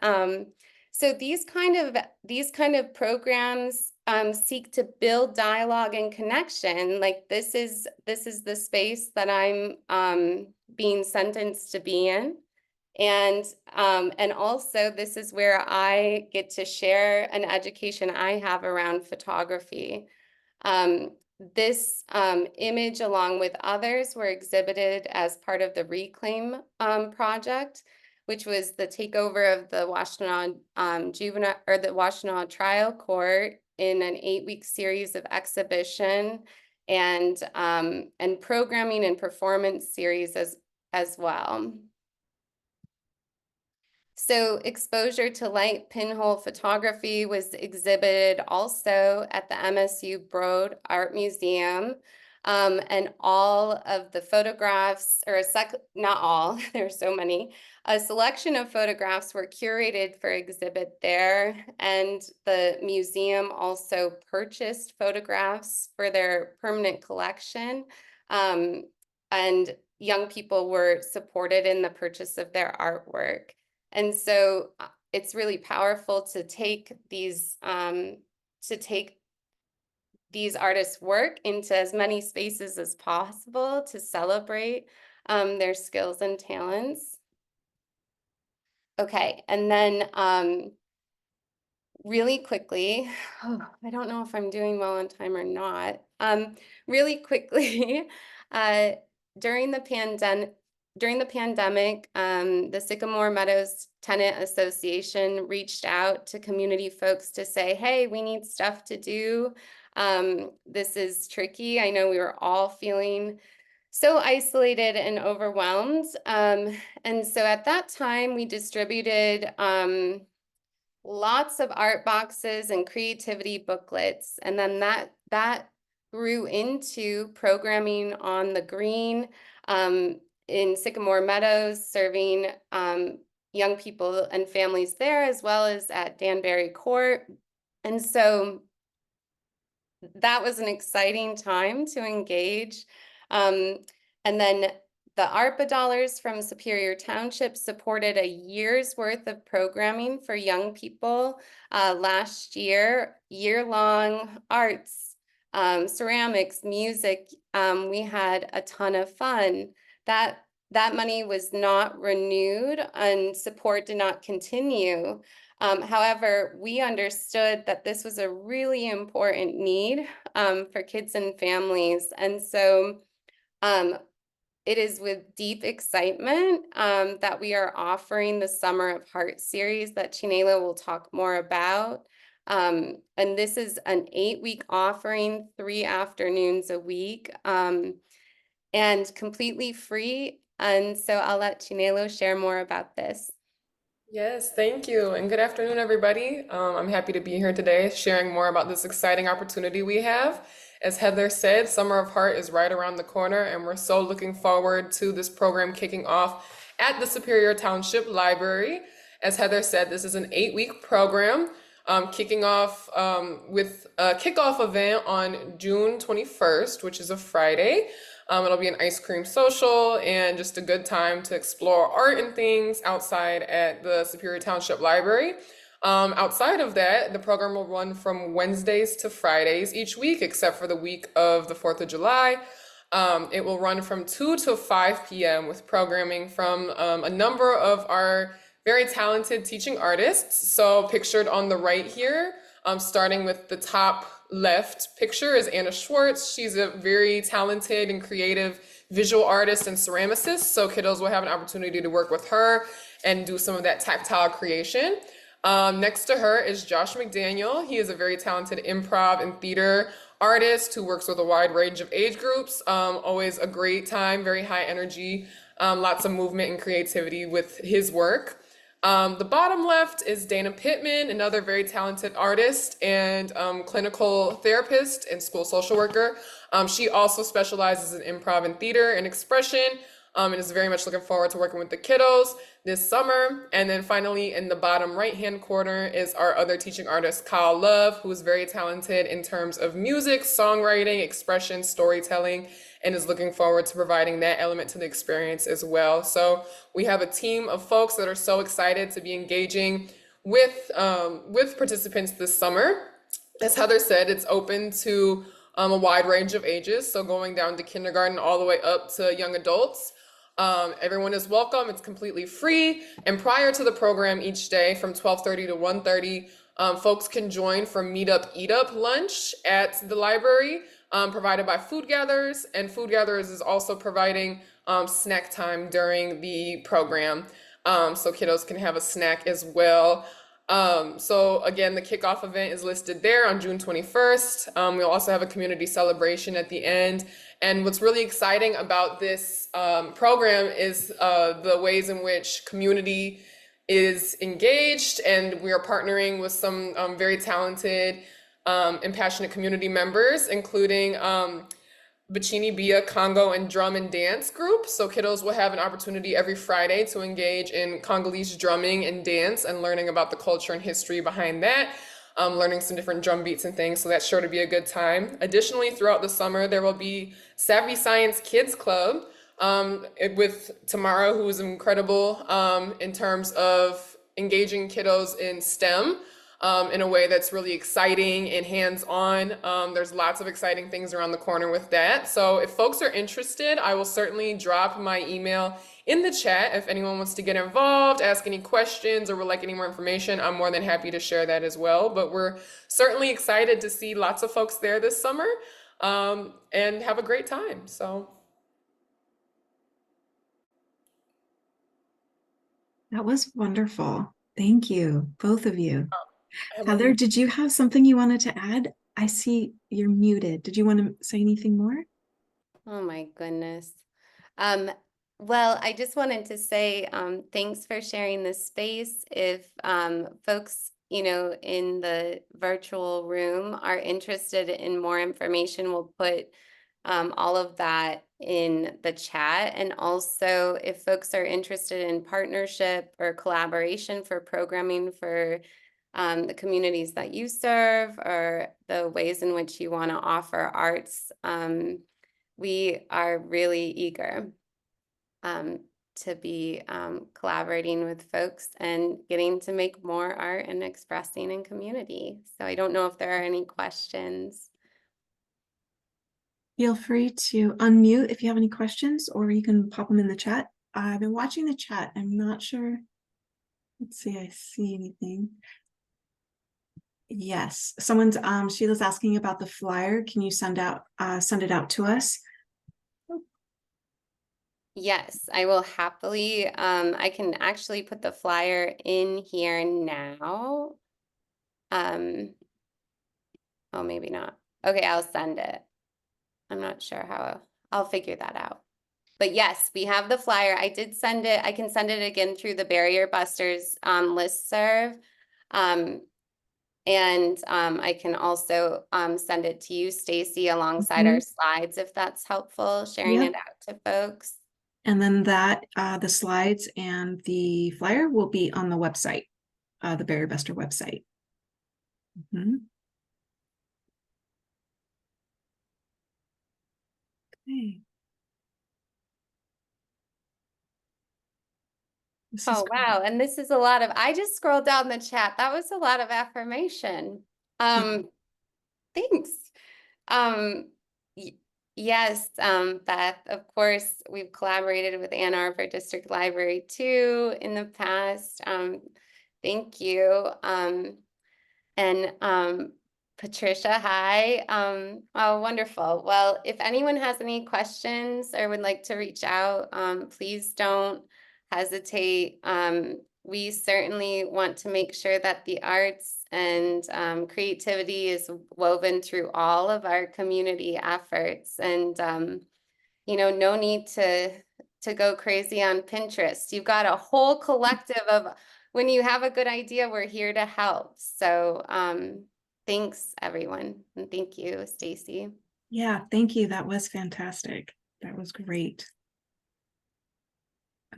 H: So these kind of programs seek to build dialogue and connection. Like this is the space that I'm being sentenced to be in. And also this is where I get to share an education I have around photography. This image, along with others, were exhibited as part of the Reclaim project, which was the takeover of the Washtenaw juvenile or the Washtenaw trial court in an 8-week series of exhibition and programming and performance series as well. So exposure to light pinhole photography was exhibited also at the MSU Broad Art Museum. And all of the photographs, or not all, there's so many, a selection of photographs were curated for exhibit there. And the museum also purchased photographs for their permanent collection. And young people were supported in the purchase of their artwork. And so it's really powerful to take these artists' work into as many spaces as possible to celebrate their skills and talents. Okay, and then really quickly, I don't know if I'm doing well on time or not. Really quickly, during the pandemic, the Sycamore Meadows Tenant Association reached out to community folks to say, hey, we need stuff to do. This is tricky. I know we were all feeling so isolated and overwhelmed. And so at that time, we distributed lots of art boxes and creativity booklets. And then that grew into programming on the green in Sycamore Meadows, serving young people and families there, as well as at Danbury Court. And so that was an exciting time to engage. And then the ARPA dollars from Superior Township supported a year's worth of programming for young people last year, year-long arts, ceramics, music. We had a ton of fun. That money was not renewed and support did not continue. However, we understood that this was a really important need for kids and families. And so it is with deep excitement that we are offering the Summer of Heart series that Chinelo will talk more about. And this is an 8-week offering, 3 afternoons a week, and completely free. And so I'll let Chinelo share more about this.
I: Yes, thank you. And good afternoon, everybody. I'm happy to be here today sharing more about this exciting opportunity we have. As Heather said, Summer of Heart is right around the corner, and we're so looking forward to this program kicking off at the Superior Township Library. As Heather said, this is an 8-week program kicking off with a kickoff event on June 21st, which is a Friday. It'll be an ice cream social and just a good time to explore art and things outside at the Superior Township Library. Outside of that, the program will run from Wednesdays to Fridays each week, except for the week of the 4th of July. It will run from 2 to 5 p.m. with programming from a number of our very talented teaching artists. So pictured on the right here, starting with the top left picture is Anna Schwartz. She's a very talented and creative visual artist and ceramicist. So kiddos will have an opportunity to work with her and do some of that tactile creation. Next to her is Josh McDaniel. He is a very talented improv and theater artist who works with a wide range of age groups. Always a great time, very high energy, lots of movement and creativity with his work. The bottom left is Dana Pittman, another very talented artist and clinical therapist and school social worker. She also specializes in improv and theater and expression, and is very much looking forward to working with the kiddos this summer. And then finally, in the bottom right-hand corner is our other teaching artist, Kyle Love, who is very talented in terms of music, songwriting, expression, storytelling, and is looking forward to providing that element to the experience as well. So we have a team of folks that are so excited to be engaging with participants this summer. As Heather said, it's open to a wide range of ages, so going down to kindergarten all the way up to young adults. Everyone is welcome. It's completely free. And prior to the program each day from 12:30 to 1:30, folks can join for Meetup Eat Up lunch at the library, provided by Food Gatherers. And Food Gatherers is also providing snack time during the program. So kiddos can have a snack as well. So again, the kickoff event is listed there on June 21st. We'll also have a community celebration at the end. And what's really exciting about this program is the ways in which community is engaged, and we are partnering with some very talented and passionate community members, including Bacini Bia Congo and Drum and Dance Group. So kiddos will have an opportunity every Friday to engage in Congolese drumming and dance and learning about the culture and history behind that, learning some different drum beats and things. So that's sure to be a good time. Additionally, throughout the summer, there will be Savvy Science Kids Club with Tamara, who is incredible in terms of engaging kiddos in STEM. In a way that's really exciting and hands-on. There's lots of exciting things around the corner with that. So if folks are interested, I will certainly drop my email in the chat. If anyone wants to get involved, ask any questions, or would like any more information, I'm more than happy to share that as well. But we're certainly excited to see lots of folks there this summer and have a great time. So.
A: That was wonderful. Thank you, both of you. Heather, did you have something you wanted to add? I see you're muted. Did you want to say anything more?
H: Oh my goodness. Well, I just wanted to say thanks for sharing this space. If folks, in the virtual room are interested in more information, we'll put all of that in the chat. And also, if folks are interested in partnership or collaboration for programming for the communities that you serve, or the ways in which you want to offer arts, we are really eager to be collaborating with folks and getting to make more art and expressing in community. So I don't know if there are any questions.
A: Feel free to unmute if you have any questions, or you can pop them in the chat. I've been watching the chat. I'm not sure. Let's see, I see anything. Yes, someone's Sheila's asking about the flyer. Can you send it out to us?
H: Yes, I will happily. I can actually put the flyer in here now. Oh, maybe not. Okay, I'll send it. I'm not sure how I'll figure that out. But yes, we have the flyer. I did send it. I can send it again through the Barrier Busters listserv. I can also send it to you, Stacy, alongside our slides, if that's helpful, sharing it out to folks.
A: And then that the slides and the flyer will be on the website, the Barrier Buster website. Okay.
H: Oh, wow. And this is a lot of, I just scrolled down the chat. That was a lot of affirmation. Thanks. Yes, Beth, of course, we've collaborated with Ann Arbor District Library too in the past. Thank you. Patricia, hi. Oh, wonderful. Well, if anyone has any questions or would like to reach out, please don't hesitate. We certainly want to make sure that the arts and creativity is woven through all of our community efforts. And, you know, no need to go crazy on Pinterest. You've got a whole collective of, when you have a good idea, we're here to help. So thanks, everyone. And thank you, Stacy.
A: Yeah, thank you. That was fantastic. That was great.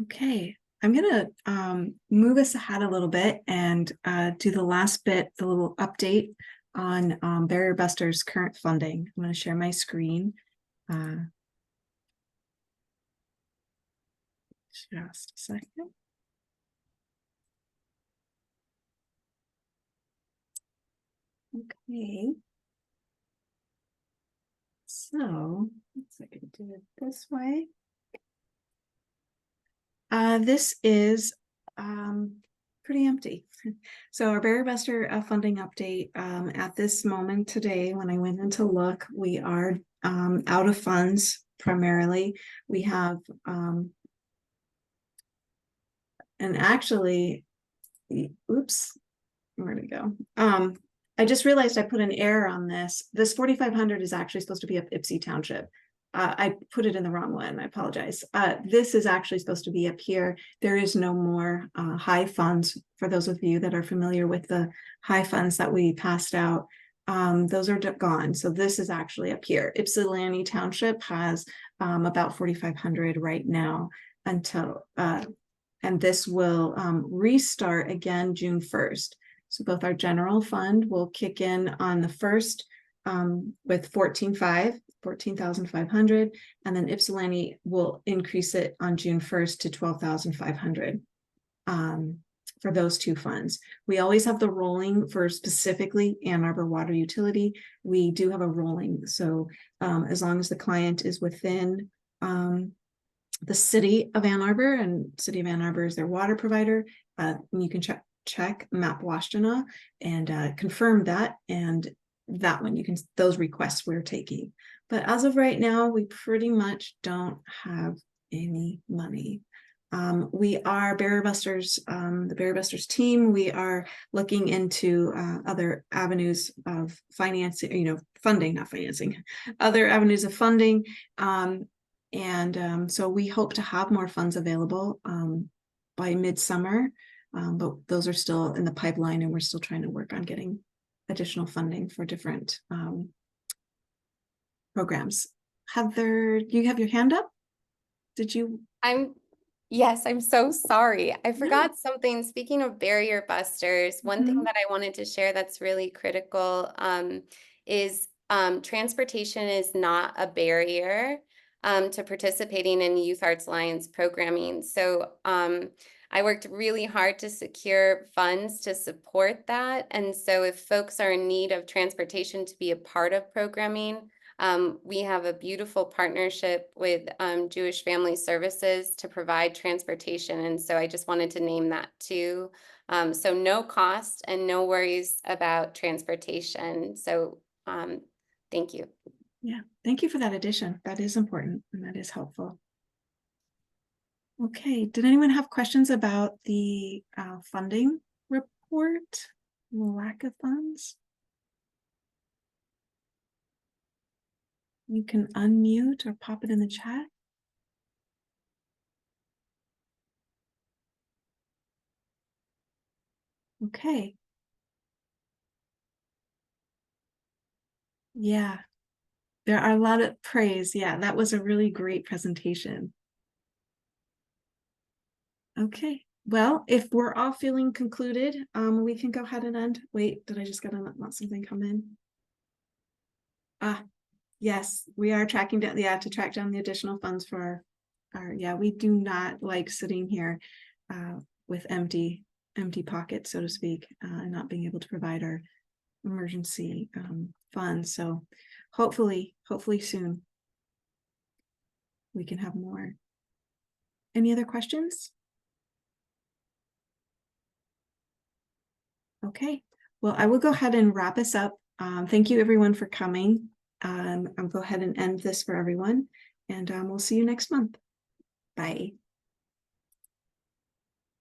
A: Okay. I'm going to move us ahead a little bit and do the last bit, the little update on Barrier Buster's current funding. I'm going to share my screen. Just a second. Okay. So let's see if I can do it this way. This is pretty empty. So our Barrier Buster funding update at this moment today, when I went in to look, we are out of funds primarily. We have and actually, oops, where'd it go? I just realized I put an error on this. This 4,500 is actually supposed to be up Ypsi Township. I put it in the wrong one. I apologize. This is actually supposed to be up here. There is no more high funds. For those of you that are familiar with the high funds that we passed out, those are gone. So this is actually up here. Ypsilanti Township has about 4,500 right now until, and this will restart again June 1st. So both our general fund will kick in on the 1st with 14,500, and then Ypsilanti will increase it on June 1st to 12,500 for those two funds. We always have the rolling for specifically Ann Arbor Water Utility. We do have a rolling. So as long as the client is within the city of Ann Arbor, and city of Ann Arbor is their water provider, you can check Map Washtenaw and confirm that, and that one you can, those requests we're taking. But as of right now, we pretty much don't have any money. We are Barrier Busters, the Barrier Busters team. We are looking into other avenues of financing, you know, funding, not financing, other avenues of funding. So we hope to have more funds available by midsummer, but those are still in the pipeline, and we're still trying to work on getting additional funding for different programs. Heather, you have your hand up? Did you?
H: Yes, I'm so sorry. I forgot something. Speaking of Barrier Busters, one thing that I wanted to share that's really critical is transportation is not a barrier. to participating in Youth Arts Alliance programming. So I worked really hard to secure funds to support that. And so if folks are in need of transportation to be a part of programming, we have a beautiful partnership with Jewish Family Services to provide transportation. And so I just wanted to name that too. So no cost and no worries about transportation. So thank you.
A: Yeah, thank you for that addition. That is important and that is helpful. Okay, did anyone have questions about the funding report? Lack of funds? You can unmute or pop it in the chat. Okay. Yeah, there are a lot of praise. Yeah, that was a really great presentation. Okay, well, if we're all feeling concluded, we can go ahead and end. Wait, did I just get let something come in? Yes, we are tracking down, to track down the additional funds for our, yeah, we do not like sitting here with empty pockets, so to speak, and not being able to provide our emergency funds. So hopefully soon we can have more. Any other questions? Okay, well, I will go ahead and wrap us up. Thank you everyone for coming. I'll go ahead and end this for everyone, and we'll see you next month. Bye.